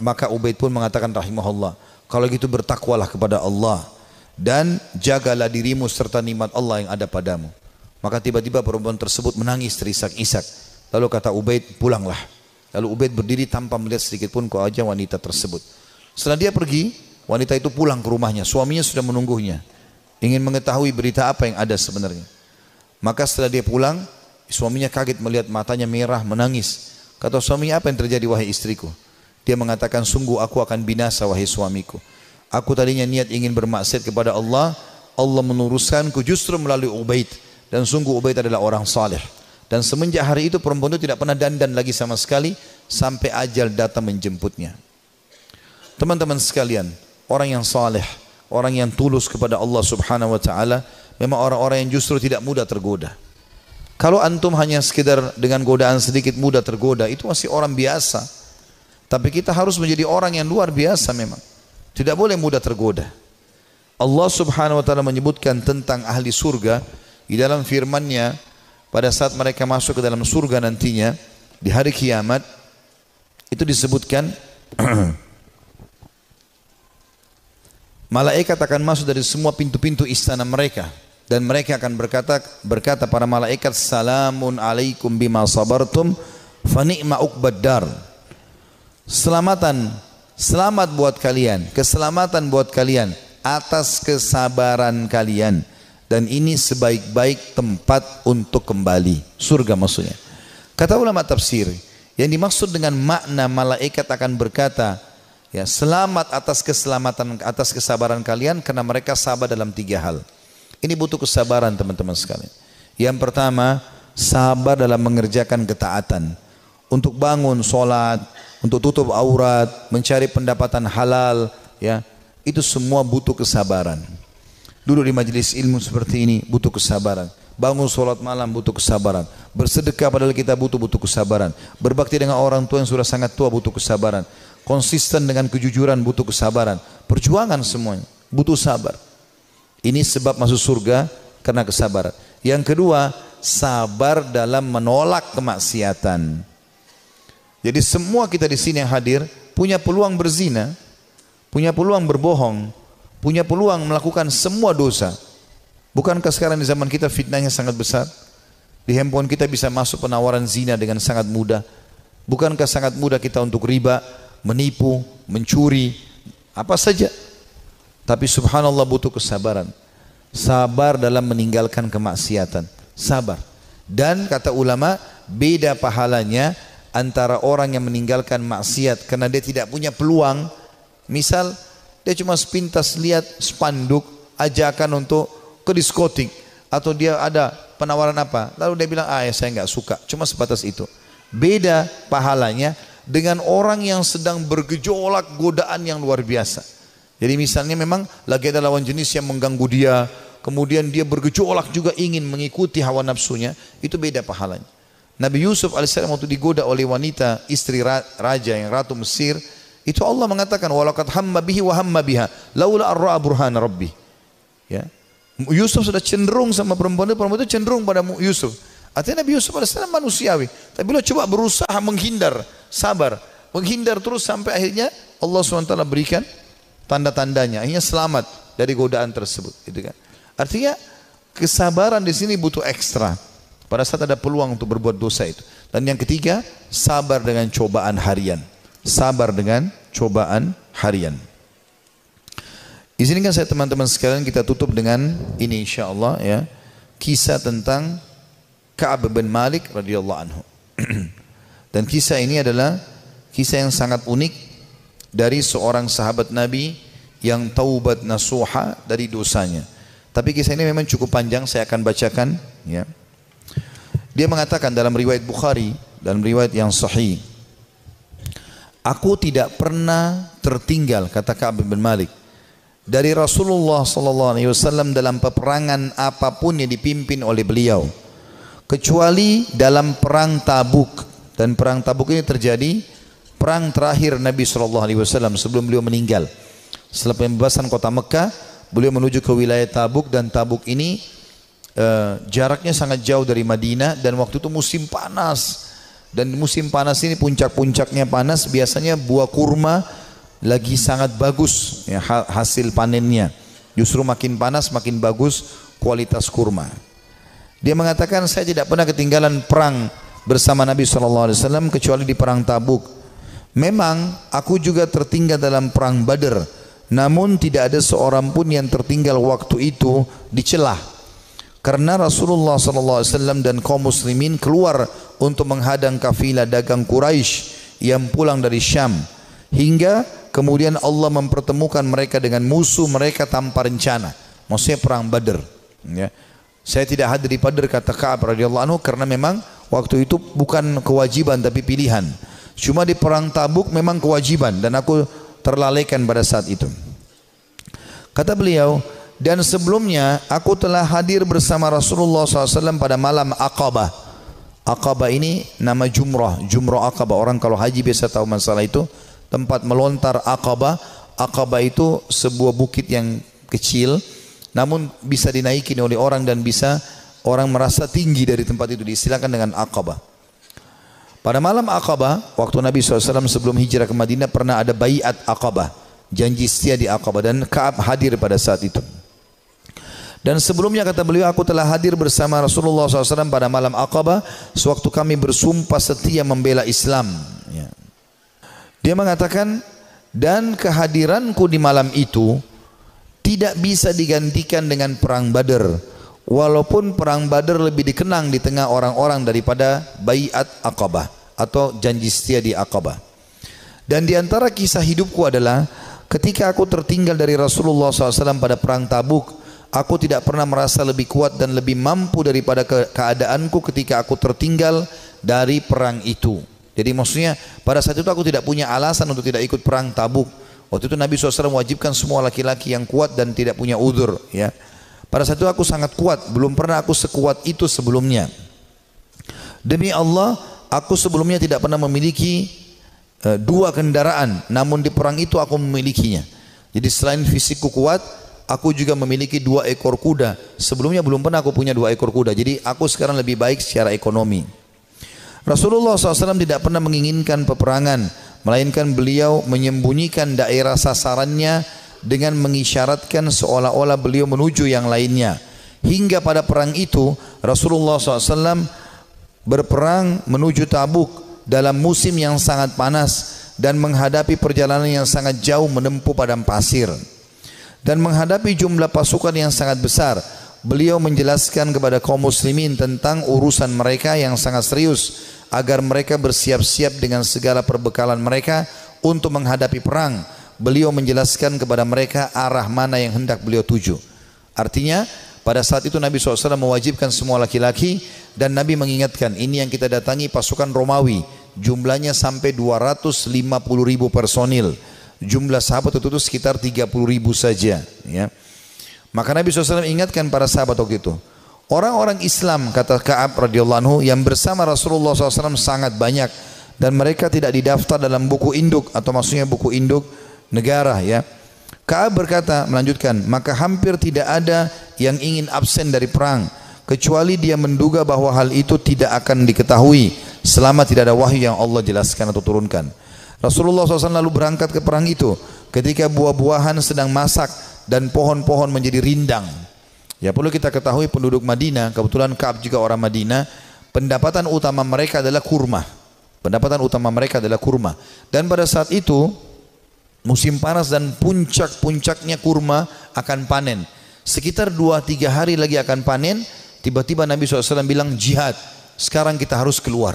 Maka Ubaid pun mengatakan rahimahullah, kalau gitu bertakwalah kepada Allah dan jagalah dirimu serta nikmat Allah yang ada padamu. Maka tiba-tiba perempuan tersebut menangis terisak-isak. Lalu kata Ubaid, pulanglah. Lalu Ubaid berdiri tanpa melihat sedikit pun ke wajah wanita tersebut. Setelah dia pergi, wanita itu pulang ke rumahnya. Suaminya sudah menunggunya, ingin mengetahui berita apa yang ada sebenarnya. Maka setelah dia pulang, suaminya kaget melihat matanya merah, menangis. Kata suaminya, apa yang terjadi wahai istriku? Dia mengatakan, sungguh aku akan binasa wahai suamiku. Aku tadinya niat ingin bermaksiat kepada Allah, Allah menuruskanku justru melalui Ubaid. Dan sungguh Ubaid adalah orang saleh. Dan semenjak hari itu perempuan itu tidak pernah dandan lagi sama sekali sampai ajal datang menjemputnya. Teman-teman sekalian, orang yang saleh, orang yang tulus kepada Allah Subhanahu wa taala, memang orang-orang yang justru tidak mudah tergoda. Kalau antum hanya sekedar dengan godaan sedikit mudah tergoda, itu masih orang biasa. Tapi kita harus menjadi orang yang luar biasa memang. Tidak boleh mudah tergoda. Allah Subhanahu wa taala menyebutkan tentang ahli surga di dalam firman-Nya pada saat mereka masuk ke dalam surga nantinya di hari kiamat, itu disebutkan malaikat akan masuk dari semua pintu-pintu istana mereka. Dan mereka akan berkata para malaikat, salamun alaikum bima sabartum fa ni'ma uqbad dar. Selamat buat kalian, keselamatan buat kalian atas kesabaran kalian, dan ini sebaik-baik tempat untuk kembali, surga maksudnya. Kata ulama tafsir, yang dimaksud dengan makna malaikat akan berkata, ya, selamat atas keselamatan, atas kesabaran kalian, karena mereka sabar dalam 3 hal. Ini butuh kesabaran teman-teman sekalian. Yang pertama, sabar dalam mengerjakan ketaatan. Untuk bangun sholat, untuk tutup aurat, mencari pendapatan halal, ya, itu semua butuh kesabaran. Duduk di majelis ilmu seperti ini butuh kesabaran. Bangun sholat malam butuh kesabaran. Bersedekah padahal kita butuh kesabaran. Berbakti dengan orang tua yang sudah sangat tua butuh kesabaran. Konsisten dengan kejujuran butuh kesabaran. Perjuangan semuanya butuh sabar. Ini sebab masuk surga karena kesabaran. Yang kedua, sabar dalam menolak kemaksiatan. Jadi semua kita di sini yang hadir punya peluang berzina, punya peluang berbohong, punya peluang melakukan semua dosa. Bukankah sekarang di zaman kita fitnahnya sangat besar? Di handphone kita bisa masuk penawaran zina dengan sangat mudah. Bukankah sangat mudah kita untuk riba, menipu, mencuri, apa saja? Tapi subhanallah butuh kesabaran. Sabar dalam meninggalkan kemaksiatan. Sabar. Dan kata ulama, beda pahalanya antara orang yang meninggalkan maksiat karena dia tidak punya peluang. Misal dia cuma sepintas lihat spanduk ajakan untuk ke diskotik, atau dia ada penawaran apa, lalu dia bilang, ya saya nggak suka, cuma sebatas itu. Beda pahalanya dengan orang yang sedang bergejolak godaan yang luar biasa. Jadi misalnya memang lagi ada lawan jenis yang mengganggu dia, kemudian dia bergejolak juga ingin mengikuti hawa nafsunya, itu beda pahalanya. Nabi Yusuf alaihissalam waktu digoda oleh wanita istri raja yang ratu Mesir, itu Allah mengatakan, walaqad hamma bihi wa hamma biha laula ar-ra'a burhana rabbih. Ya. Yusuf sudah cenderung sama perempuan itu cenderung pada Yusuf. Artinya Nabi Yusuf alaihissalam manusiawi, tapi beliau coba berusaha menghindar, sabar, menghindar terus sampai akhirnya Allah SWT berikan tanda-tandanya, akhirnya selamat dari godaan tersebut, gitu kan. Artinya kesabaran di sini butuh ekstra pada saat ada peluang untuk berbuat dosa itu. Dan yang ketiga, sabar dengan cobaan harian. Sabar dengan cobaan harian. Izinkan saya teman-teman sekalian kita tutup dengan ini insyaallah, ya, kisah tentang Ka'ab bin Malik radhiyallahu anhu. Dan kisah ini adalah kisah yang sangat unik dari seorang sahabat Nabi yang taubat nasuha dari dosanya. Tapi kisah ini memang cukup panjang, saya akan bacakan, ya. Dia mengatakan dalam riwayat Bukhari, dalam riwayat yang sahih, aku tidak pernah tertinggal, kata Ka'ab bin Malik, dari Rasulullah SAW dalam peperangan apapun yang dipimpin oleh beliau, kecuali dalam perang Tabuk. Dan perang Tabuk ini terjadi perang terakhir Nabi SAW sebelum beliau meninggal. Setelah pembebasan kota Mekah, beliau menuju ke wilayah Tabuk, dan Tabuk ini jaraknya sangat jauh dari Madinah, dan waktu itu musim panas. Dan musim panas ini puncak-puncaknya panas, biasanya buah kurma lagi sangat bagus, ya, hasil panennya. Justru makin panas makin bagus kualitas kurma. Dia mengatakan, saya tidak pernah ketinggalan perang bersama Nabi SAW kecuali di perang Tabuk. Memang aku juga tertinggal dalam perang Badr, namun tidak ada seorang pun yang tertinggal waktu itu dicelah, karena Rasulullah SAW dan kaum muslimin keluar untuk menghadang kafilah dagang Quraisy yang pulang dari Syam, hingga kemudian Allah mempertemukan mereka dengan musuh mereka tanpa rencana. Maksudnya perang Badr, ya. Saya tidak hadir di Badr, kata Ka'ab radhiyallahu anhu, karena memang waktu itu bukan kewajiban tapi pilihan. Cuma di perang Tabuk memang kewajiban, dan aku terlalaikan pada saat itu. Kata beliau, dan sebelumnya aku telah hadir bersama Rasulullah SAW pada malam Aqabah. Aqabah ini nama Jumrah, Jumrah Aqabah. Orang kalau haji biasa tahu masalah itu, tempat melontar Aqabah. Aqabah itu sebuah bukit yang kecil, namun bisa dinaiki oleh orang dan bisa orang merasa tinggi dari tempat itu, diistilahkan dengan Aqabah. Pada malam Aqabah, waktu Nabi SAW sebelum hijrah ke Madinah, pernah ada baiat Aqabah, janji setia di Aqabah, dan Ka'ab hadir pada saat itu. Dan sebelumnya kata beliau, aku telah hadir bersama Rasulullah SAW pada malam Aqabah sewaktu kami bersumpah setia membela Islam. Ya. Dia mengatakan, dan kehadiranku di malam itu tidak bisa digantikan dengan perang Badar, walaupun perang Badar lebih dikenang di tengah orang-orang daripada Baiat Aqabah atau janji setia di Aqabah. Dan di antara kisah hidupku adalah ketika aku tertinggal dari Rasulullah SAW pada perang Tabuk, aku tidak pernah merasa lebih kuat dan lebih mampu daripada keadaanku ketika aku tertinggal dari perang itu. Jadi maksudnya pada saat itu aku tidak punya alasan untuk tidak ikut perang Tabuk. Waktu itu Nabi SAW mewajibkan semua laki-laki yang kuat dan tidak punya udzur, ya. Pada saat itu aku sangat kuat, belum pernah aku sekuat itu sebelumnya. Demi Allah, aku sebelumnya tidak pernah memiliki dua kendaraan, namun di perang itu aku memilikinya. Jadi selain fisikku kuat, aku juga memiliki 2 ekor kuda. Sebelumnya belum pernah aku punya 2 ekor kuda. Jadi aku sekarang lebih baik secara ekonomi. Rasulullah SAW tidak pernah menginginkan peperangan, melainkan beliau menyembunyikan daerah sasarannya dengan mengisyaratkan seolah-olah beliau menuju yang lainnya. Hingga pada perang itu Rasulullah SAW berperang menuju Tabuk dalam musim yang sangat panas dan menghadapi perjalanan yang sangat jauh menempuh padang pasir. Dan menghadapi jumlah pasukan yang sangat besar, beliau menjelaskan kepada kaum muslimin tentang urusan mereka yang sangat serius, agar mereka bersiap-siap dengan segala perbekalan mereka untuk menghadapi perang. Beliau menjelaskan kepada mereka arah mana yang hendak beliau tuju. Artinya pada saat itu Nabi SAW mewajibkan semua laki-laki, dan Nabi mengingatkan, ini yang kita datangi pasukan Romawi, jumlahnya sampai 250.000 personil. Jumlah sahabat itu sekitar 30.000 saja, ya. Maka Nabi SAW ingatkan para sahabat waktu itu, orang-orang Islam, kata Ka'ab radhiyallahu anhu, yang bersama Rasulullah SAW sangat banyak, dan mereka tidak didaftar dalam buku induk, atau maksudnya buku induk negara, ya. Ka'ab berkata, melanjutkan, maka hampir tidak ada yang ingin absen dari perang, kecuali dia menduga bahwa hal itu tidak akan diketahui selama tidak ada wahyu yang Allah jelaskan atau turunkan. Rasulullah SAW lalu berangkat ke perang itu ketika buah-buahan sedang masak dan pohon-pohon menjadi rindang. Ya, perlu kita ketahui penduduk Madinah, kebetulan Ka'ab juga orang Madinah, pendapatan utama mereka adalah kurma. Pendapatan utama mereka adalah kurma. Dan pada saat itu musim panas dan puncak-puncaknya kurma akan panen. Sekitar 2-3 hari lagi akan panen. Tiba-tiba Nabi SAW bilang, jihad, sekarang kita harus keluar.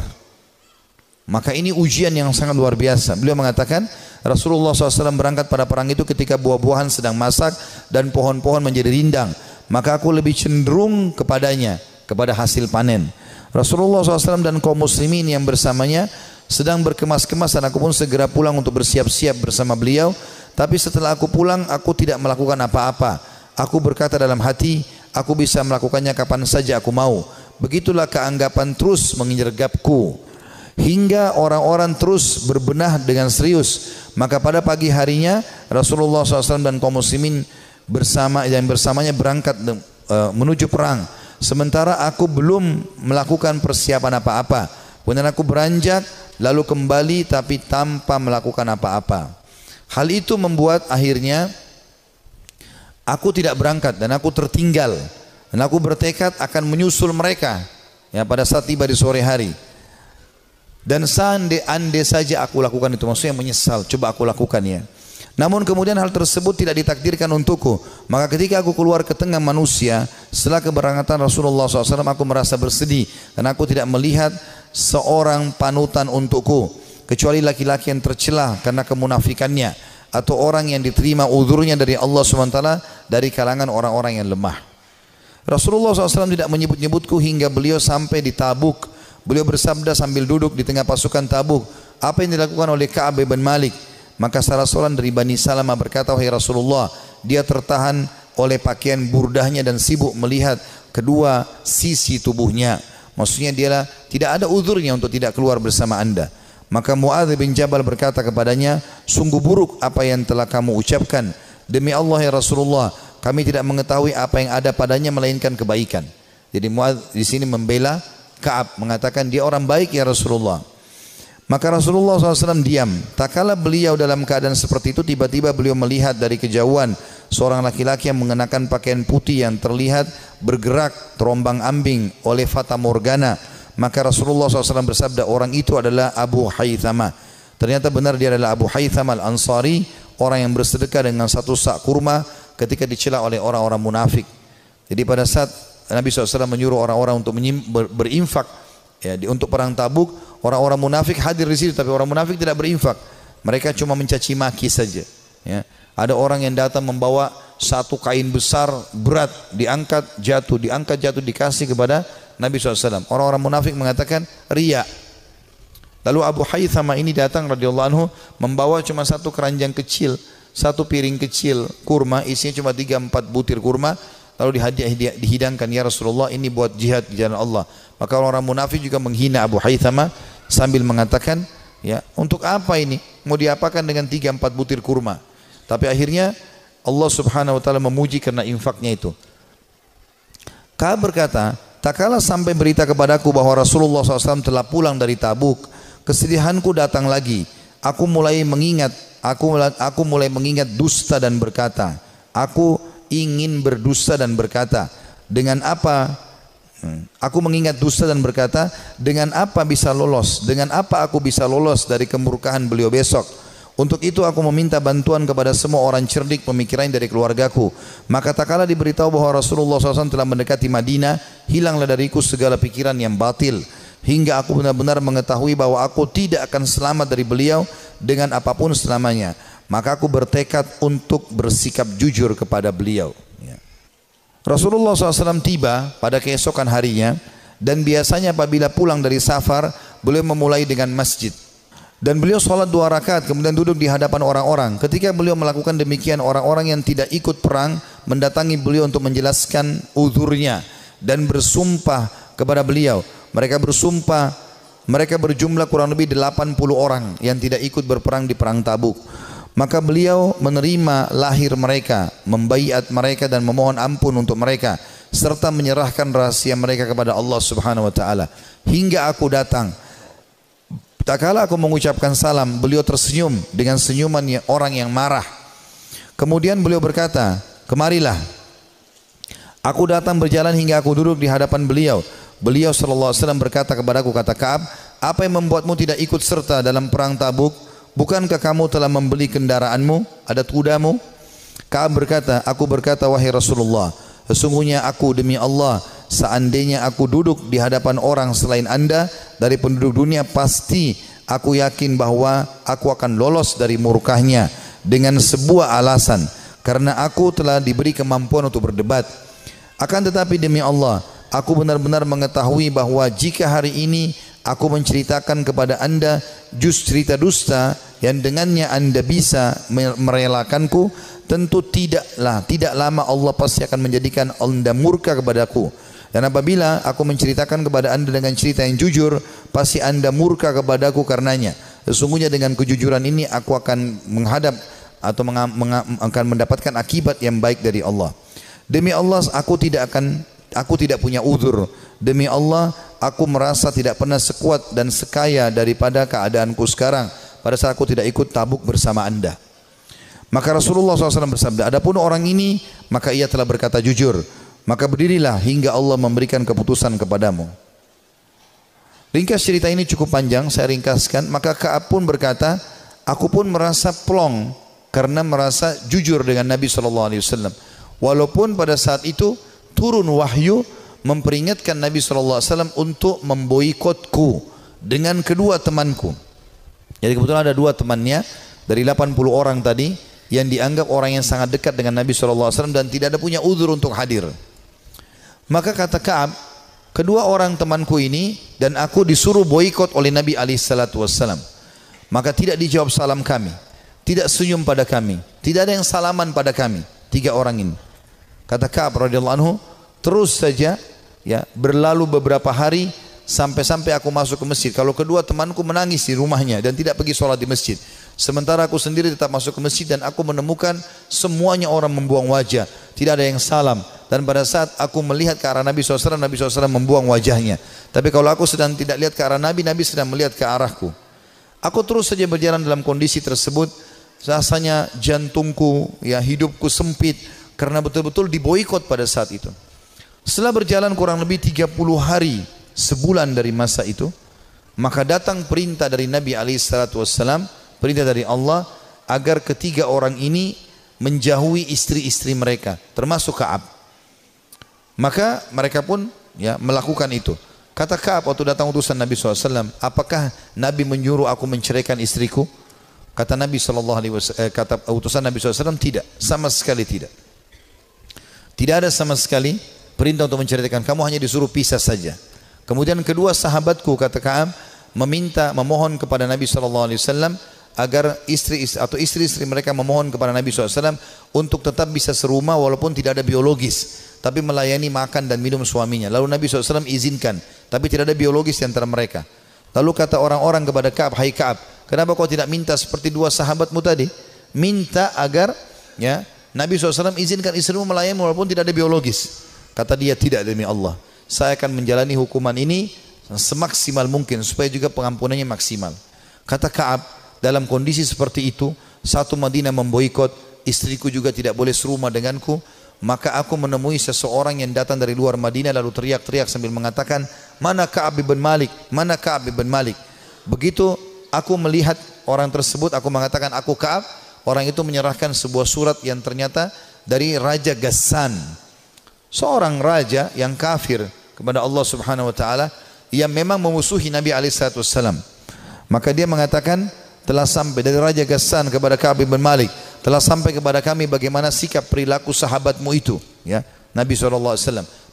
Maka ini ujian yang sangat luar biasa. Beliau mengatakan Rasulullah SAW berangkat pada perang itu ketika buah-buahan sedang masak dan pohon-pohon menjadi rindang. Maka aku lebih cenderung kepadanya, kepada hasil panen. Rasulullah SAW dan kaum muslimin yang bersamanya sedang berkemas-kemas, dan aku pun segera pulang untuk bersiap-siap bersama beliau. Tapi setelah aku pulang, aku tidak melakukan apa-apa. Aku berkata dalam hati, aku bisa melakukannya kapan saja aku mau. Begitulah keanggapan terus mengergapku, hingga orang-orang terus berbenah dengan serius. Maka pada pagi harinya Rasulullah SAW dan kaum muslimin bersamanya berangkat menuju perang. Sementara aku belum melakukan persiapan apa-apa. Kemudian aku beranjak lalu kembali tapi tanpa melakukan apa-apa. Hal itu membuat akhirnya aku tidak berangkat dan aku tertinggal. Dan aku bertekad akan menyusul mereka, ya, pada saat tiba di sore hari. Dan seandainya saja aku lakukan itu, maksudnya menyesal, coba aku lakukan, ya. Namun kemudian hal tersebut tidak ditakdirkan untukku. Maka ketika aku keluar ke tengah manusia setelah keberangkatan Rasulullah SAW, aku merasa bersedih karena aku tidak melihat seorang panutan untukku kecuali laki-laki yang tercelah karena kemunafikannya, atau orang yang diterima uzurnya dari Allah SWT dari kalangan orang-orang yang lemah. Rasulullah SAW tidak menyebut-nyebutku hingga beliau sampai di Tabuk. Beliau bersabda sambil duduk di tengah pasukan Tabuk, apa yang dilakukan oleh Ka'ab bin Malik? Maka salah seorang dari Bani Salamah berkata, wahai Rasulullah, dia tertahan oleh pakaian burdahnya dan sibuk melihat kedua sisi tubuhnya. Maksudnya dia tidak ada uzurnya untuk tidak keluar bersama anda. Maka Mu'adz bin Jabal berkata kepadanya, sungguh buruk apa yang telah kamu ucapkan. Demi Allah ya Rasulullah, kami tidak mengetahui apa yang ada padanya melainkan kebaikan. Jadi Mu'adz di sini membela Ka'ab, mengatakan dia orang baik ya Rasulullah. Maka Rasulullah SAW diam. Tak kala beliau dalam keadaan seperti itu, tiba-tiba beliau melihat dari kejauhan seorang laki-laki yang mengenakan pakaian putih yang terlihat bergerak terombang-ambing oleh fata morgana. Maka Rasulullah SAW bersabda, orang itu adalah Abu Haythama. Ternyata benar dia adalah Abu Haythama Al-Ansari, orang yang bersedekah dengan satu sak kurma ketika dicela oleh orang-orang munafik. Jadi pada saat Nabi SAW menyuruh orang-orang untuk berinfak ya, untuk perang Tabuk, orang-orang munafik hadir di situ, tapi orang munafik tidak berinfak. Mereka cuma mencaci maki saja. Ya. Ada orang yang datang membawa satu kain besar berat, diangkat jatuh, dikasih kepada Nabi SAW. Orang-orang munafik mengatakan riya. Lalu Abu Haythama ini datang radhiyallahu anhu membawa cuma satu keranjang kecil, satu piring kecil kurma, isinya cuma 3-4 butir kurma. Lalu dihidangkan, ya Rasulullah, ini buat jihad di jalan Allah. Maka orang munafik juga menghina Abu Haythama sambil mengatakan, ya, untuk apa ini? Mau diapakan dengan 3-4 butir kurma? Tapi akhirnya Allah Subhanahu wa taala memuji karena infaknya itu. Ka'ab berkata, tak kala sampai berita kepadaku bahwa Rasulullah SAW telah pulang dari Tabuk, kesedihanku datang lagi. Aku mulai mengingat dusta dan berkata, aku ingin berdusta dan berkata, dengan apa? Aku mengingat dusta dan berkata, dengan apa bisa lolos? Dengan apa aku bisa lolos dari kemurkaan beliau besok? Untuk itu aku meminta bantuan kepada semua orang cerdik pemikiran dari keluargaku. Maka tak kala diberitahu bahwa Rasulullah SAW telah mendekati Madinah, hilanglah dariku segala pikiran yang batil, hingga aku benar-benar mengetahui bahwa aku tidak akan selamat dari beliau dengan apapun selamanya. Maka aku bertekad untuk bersikap jujur kepada beliau. Rasulullah SAW tiba pada keesokan harinya, dan biasanya apabila pulang dari safar, beliau memulai dengan masjid. Dan beliau sholat 2 rakaat, kemudian duduk di hadapan orang-orang. Ketika beliau melakukan demikian, orang-orang yang tidak ikut perang mendatangi beliau untuk menjelaskan uzurnya dan bersumpah kepada beliau. Mereka bersumpah, mereka berjumlah kurang lebih 80 orang yang tidak ikut berperang di perang Tabuk. Maka beliau menerima lahir mereka, membaiat mereka dan memohon ampun untuk mereka, serta menyerahkan rahasia mereka kepada Allah Subhanahu wa taala. Hingga aku datang. Tak kala aku mengucapkan salam, beliau tersenyum dengan senyuman orang yang marah. Kemudian beliau berkata, kemarilah. Aku datang berjalan hingga aku duduk di hadapan beliau. Beliau sallallahu alaihi wasallam berkata kepadaku, kata Ka'ab, apa yang membuatmu tidak ikut serta dalam perang Tabuk? Bukankah kamu telah membeli kendaraanmu, ada kudamu? Ka'ab berkata, aku berkata, wahai Rasulullah, sesungguhnya aku demi Allah, seandainya aku duduk di hadapan orang selain anda dari penduduk dunia, pasti aku yakin bahwa aku akan lolos dari murkahnya dengan sebuah alasan, karena aku telah diberi kemampuan untuk berdebat. Akan tetapi demi Allah, aku benar-benar mengetahui bahwa jika hari ini aku menceritakan kepada anda juz cerita dusta yang dengannya anda bisa merelakanku, tentu tidak lama Allah pasti akan menjadikan anda murka kepadaku. Dan apabila aku menceritakan kepada anda dengan cerita yang jujur, pasti anda murka kepadaku karenanya. Sesungguhnya dengan kejujuran ini aku akan menghadap atau akan mendapatkan akibat yang baik dari Allah. Demi Allah aku tidak punya uzur. Demi Allah aku merasa tidak pernah sekuat dan sekaya daripada keadaanku sekarang pada saat aku tidak ikut Tabuk bersama anda. Maka Rasulullah SAW bersabda, adapun orang ini maka ia telah berkata jujur, maka berdirilah hingga Allah memberikan keputusan kepadamu. Ringkas cerita ini cukup panjang, saya ringkaskan. Maka Ka'ab pun berkata, aku pun merasa plong karena merasa jujur dengan Nabi SAW. Walaupun pada saat itu turun wahyu memperingatkan Nabi SAW untuk memboikotku dengan kedua temanku. Jadi kebetulan ada 2 temannya dari 80 orang tadi yang dianggap orang yang sangat dekat dengan Nabi SAW dan tidak ada punya uzur untuk hadir. Maka kata Ka'ab, kedua orang temanku ini dan aku disuruh boikot oleh Nabi SAW. Maka tidak dijawab salam kami, tidak senyum pada kami, tidak ada yang salaman pada kami. 3 orang ini. Kata Ka'ab radhiyallahu anhu, terus saja ya berlalu beberapa hari sampai aku masuk ke masjid. Kalau kedua temanku menangis di rumahnya dan tidak pergi sholat di masjid, sementara aku sendiri tetap masuk ke masjid dan aku menemukan semuanya orang membuang wajah, tidak ada yang salam. Dan pada saat aku melihat ke arah Nabi SAW, Nabi SAW membuang wajahnya. Tapi kalau aku sedang tidak lihat ke arah Nabi, Nabi sedang melihat ke arahku. Aku terus saja berjalan dalam kondisi tersebut. Rasanya jantungku, ya hidupku sempit karena betul-betul diboikot pada saat itu. Setelah berjalan kurang lebih 30 hari, sebulan dari masa itu, maka datang perintah dari Nabi SAW, perintah dari Allah agar ketiga orang ini menjauhi istri-istri mereka, termasuk Ka'ab. Maka mereka pun ya melakukan itu. Kata Ka'ab waktu datang utusan Nabi SAW, apakah Nabi menyuruh aku menceraikan istriku? Kata Nabi SAW, kata utusan Nabi SAW, tidak, sama sekali tidak. Tidak ada sama sekali perintah untuk menceraikan, kamu hanya disuruh pisah saja. Kemudian kedua sahabatku, kata Ka'ab, memohon kepada Nabi SAW agar istri-istri mereka memohon kepada Nabi SAW untuk tetap bisa serumah walaupun tidak ada biologis, tapi melayani makan dan minum suaminya. Lalu Nabi SAW izinkan, tapi tidak ada biologis di antara mereka. Lalu kata orang-orang kepada Ka'ab, hai Ka'ab, kenapa kau tidak minta seperti dua sahabatmu tadi? Minta agar ya Nabi SAW izinkan istrimu melayani walaupun tidak ada biologis. Kata dia, tidak demi Allah, saya akan menjalani hukuman ini semaksimal mungkin supaya juga pengampunannya maksimal. Kata Ka'ab, dalam kondisi seperti itu, satu Madinah memboikot, istriku juga tidak boleh serumah denganku, maka aku menemui seseorang yang datang dari luar Madinah lalu teriak-teriak sambil mengatakan, mana Ka'ab bin Malik, mana Ka'ab bin Malik. Begitu aku melihat orang tersebut, aku mengatakan aku Ka'ab. Orang itu menyerahkan sebuah surat yang ternyata dari Raja Ghassan, seorang raja yang kafir kepada Allah Subhanahu wa taala, yang memang memusuhi Nabi SAW. Maka dia mengatakan, telah sampai dari Raja Ghassan kepada Ka'ab bin Malik, telah sampai kepada kami bagaimana sikap perilaku sahabatmu itu, ya Nabi SAW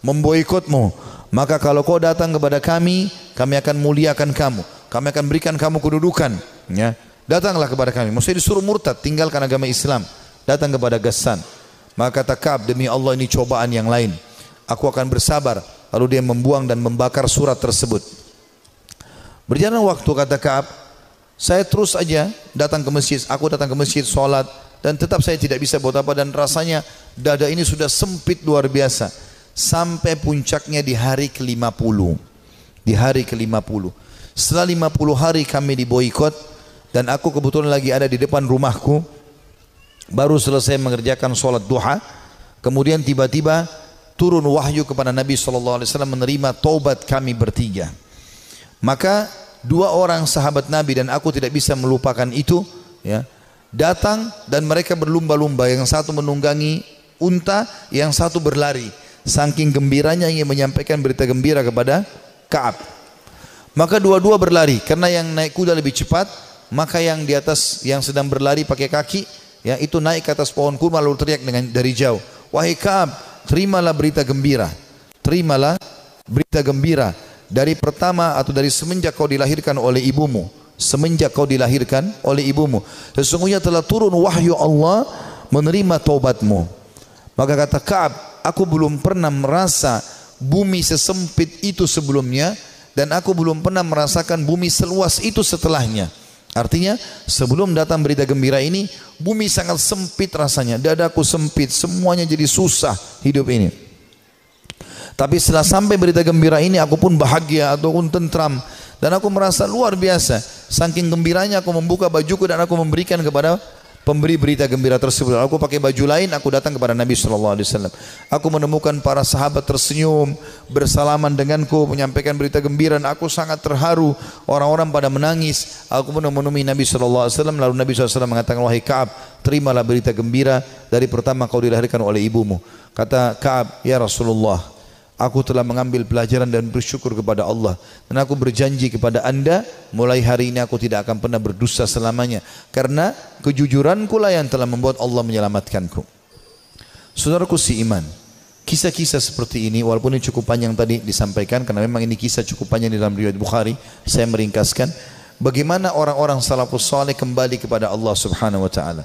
memboikotmu. Maka kalau kau datang kepada kami akan muliakan kamu, kami akan berikan kamu kedudukan, ya datanglah kepada kami. Maksudnya disuruh murtad, tinggalkan agama Islam, datang kepada Ghassan. Maka kata Ka'ab, demi Allah ini cobaan yang lain, aku akan bersabar. Lalu dia membuang dan membakar surat tersebut. Berjalan waktu, kata Ka'ab, saya terus aja datang ke masjid, aku datang ke masjid, sholat, dan tetap saya tidak bisa buat apa, dan rasanya dada ini sudah sempit luar biasa. Sampai puncaknya di hari ke-50. Di hari ke-50. Setelah 50 hari kami diboikot, dan aku kebetulan lagi ada di depan rumahku, baru selesai mengerjakan sholat duha, kemudian tiba-tiba turun wahyu kepada Nabi SAW menerima taubat kami bertiga. Maka dua orang sahabat Nabi dan aku tidak bisa melupakan itu, ya, datang dan mereka berlumba-lumba, yang satu menunggangi unta, yang satu berlari, saking gembiranya ingin menyampaikan berita gembira kepada Ka'ab. Maka dua-dua berlari, karena yang naik kuda lebih cepat, maka yang di atas yang sedang berlari pakai kaki, ya itu naik ke atas pohon kurma lalu teriak dari jauh, wahai Ka'ab, terimalah berita gembira, terimalah berita gembira. Dari pertama atau dari semenjak kau dilahirkan oleh ibumu, semenjak kau dilahirkan oleh ibumu, sesungguhnya telah turun wahyu Allah menerima taubatmu. Maka kata Ka'ab, aku belum pernah merasa bumi sesempit itu sebelumnya, dan aku belum pernah merasakan bumi seluas itu setelahnya. Artinya sebelum datang berita gembira ini, bumi sangat sempit rasanya, dadaku sempit, semuanya jadi susah hidup ini. Tapi setelah sampai berita gembira ini, aku pun bahagia ataupun tentram, dan aku merasa luar biasa. Saking gembiranya aku membuka bajuku dan aku memberikan kepada pemberi berita gembira tersebut. Aku pakai baju lain, aku datang kepada Nabi SAW. Aku menemukan para sahabat tersenyum, bersalaman denganku, menyampaikan berita gembira, dan aku sangat terharu. Orang-orang pada menangis. Aku pun menemui Nabi SAW. Lalu Nabi SAW mengatakan, wahai Ka'ab, terimalah berita gembira dari pertama kau dilahirkan oleh ibumu. Kata Ka'ab, ya Rasulullah, aku telah mengambil pelajaran dan bersyukur kepada Allah, dan aku berjanji kepada anda, mulai hari ini aku tidak akan pernah berdosa selamanya, karena kejujuranku lah yang telah membuat Allah menyelamatkanku. Saudaraku si iman, kisah-kisah seperti ini, walaupun ini cukup panjang tadi disampaikan, karena memang ini kisah cukup panjang di dalam riwayat Bukhari, saya meringkaskan bagaimana orang-orang salafus saleh kembali kepada Allah Subhanahu wa taala.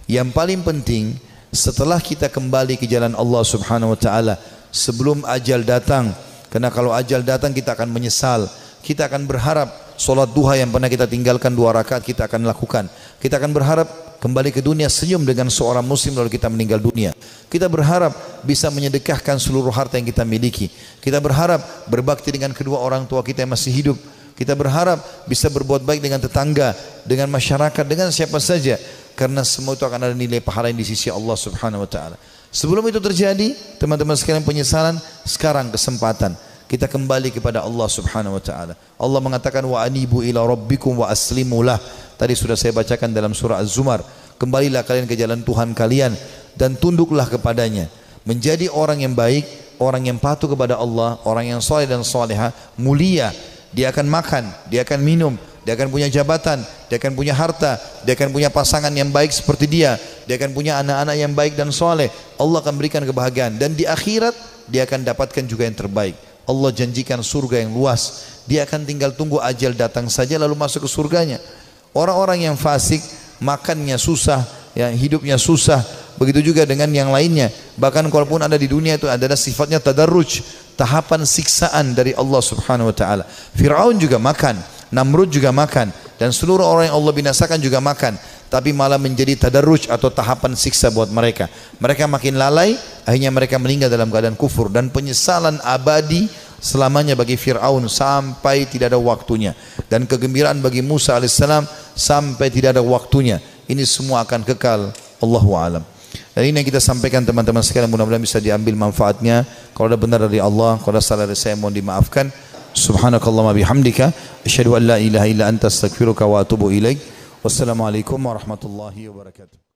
Yang paling penting, setelah kita kembali ke jalan Allah Subhanahu wa taala, sebelum ajal datang, karena kalau ajal datang kita akan menyesal. Kita akan berharap solat duha yang pernah kita tinggalkan 2 rakaat kita akan lakukan. Kita akan berharap kembali ke dunia senyum dengan seorang muslim lalu kita meninggal dunia. Kita berharap bisa menyedekahkan seluruh harta yang kita miliki. Kita berharap berbakti dengan kedua orang tua kita yang masih hidup. Kita berharap bisa berbuat baik dengan tetangga, dengan masyarakat, dengan siapa saja. Karena semua itu akan ada nilai pahala yang di sisi Allah Subhanahu wa taala. Sebelum itu terjadi, teman-teman sekalian, penyesalan, sekarang kesempatan kita kembali kepada Allah Subhanahu wa taala. Allah mengatakan wa anibu ila rabbikum wa aslimulah. Tadi sudah saya bacakan dalam surah Az-Zumar. Kembalilah kalian ke jalan Tuhan kalian dan tunduklah kepadanya. Menjadi orang yang baik, orang yang patuh kepada Allah, orang yang saleh dan salehah, mulia. Dia akan makan, dia akan minum, dia akan punya jabatan, dia akan punya harta, dia akan punya pasangan yang baik seperti dia akan punya anak-anak yang baik dan saleh. Allah akan berikan kebahagiaan dan di akhirat dia akan dapatkan juga yang terbaik. Allah janjikan surga yang luas. Dia akan tinggal tunggu ajal datang saja lalu masuk ke surganya. Orang-orang yang fasik, makannya susah, ya, hidupnya susah. Begitu juga dengan yang lainnya. Bahkan kalaupun ada di dunia itu adalah sifatnya tadarruj, tahapan siksaan dari Allah Subhanahu wa taala. Firaun juga makan, Namrud juga makan, dan seluruh orang yang Allah binasakan juga makan, tapi malah menjadi tadarruj atau tahapan siksa buat mereka. Mereka makin lalai, akhirnya mereka meninggal dalam keadaan kufur, dan penyesalan abadi selamanya bagi Fir'aun sampai tidak ada waktunya, dan kegembiraan bagi Musa alaihissalam sampai tidak ada waktunya. Ini semua akan kekal. Allahu a'lam. Dan ini yang kita sampaikan teman-teman sekalian, mudah-mudahan bisa diambil manfaatnya. Kalau ada benar dari Allah, kalau ada salah dari saya mohon dimaafkan. Subhanakallahumma bihamdika asyhadu an la ilaha illa anta astaghfiruka wa atubu ilaik. Wassalamualaikum warahmatullahi wabarakatuh.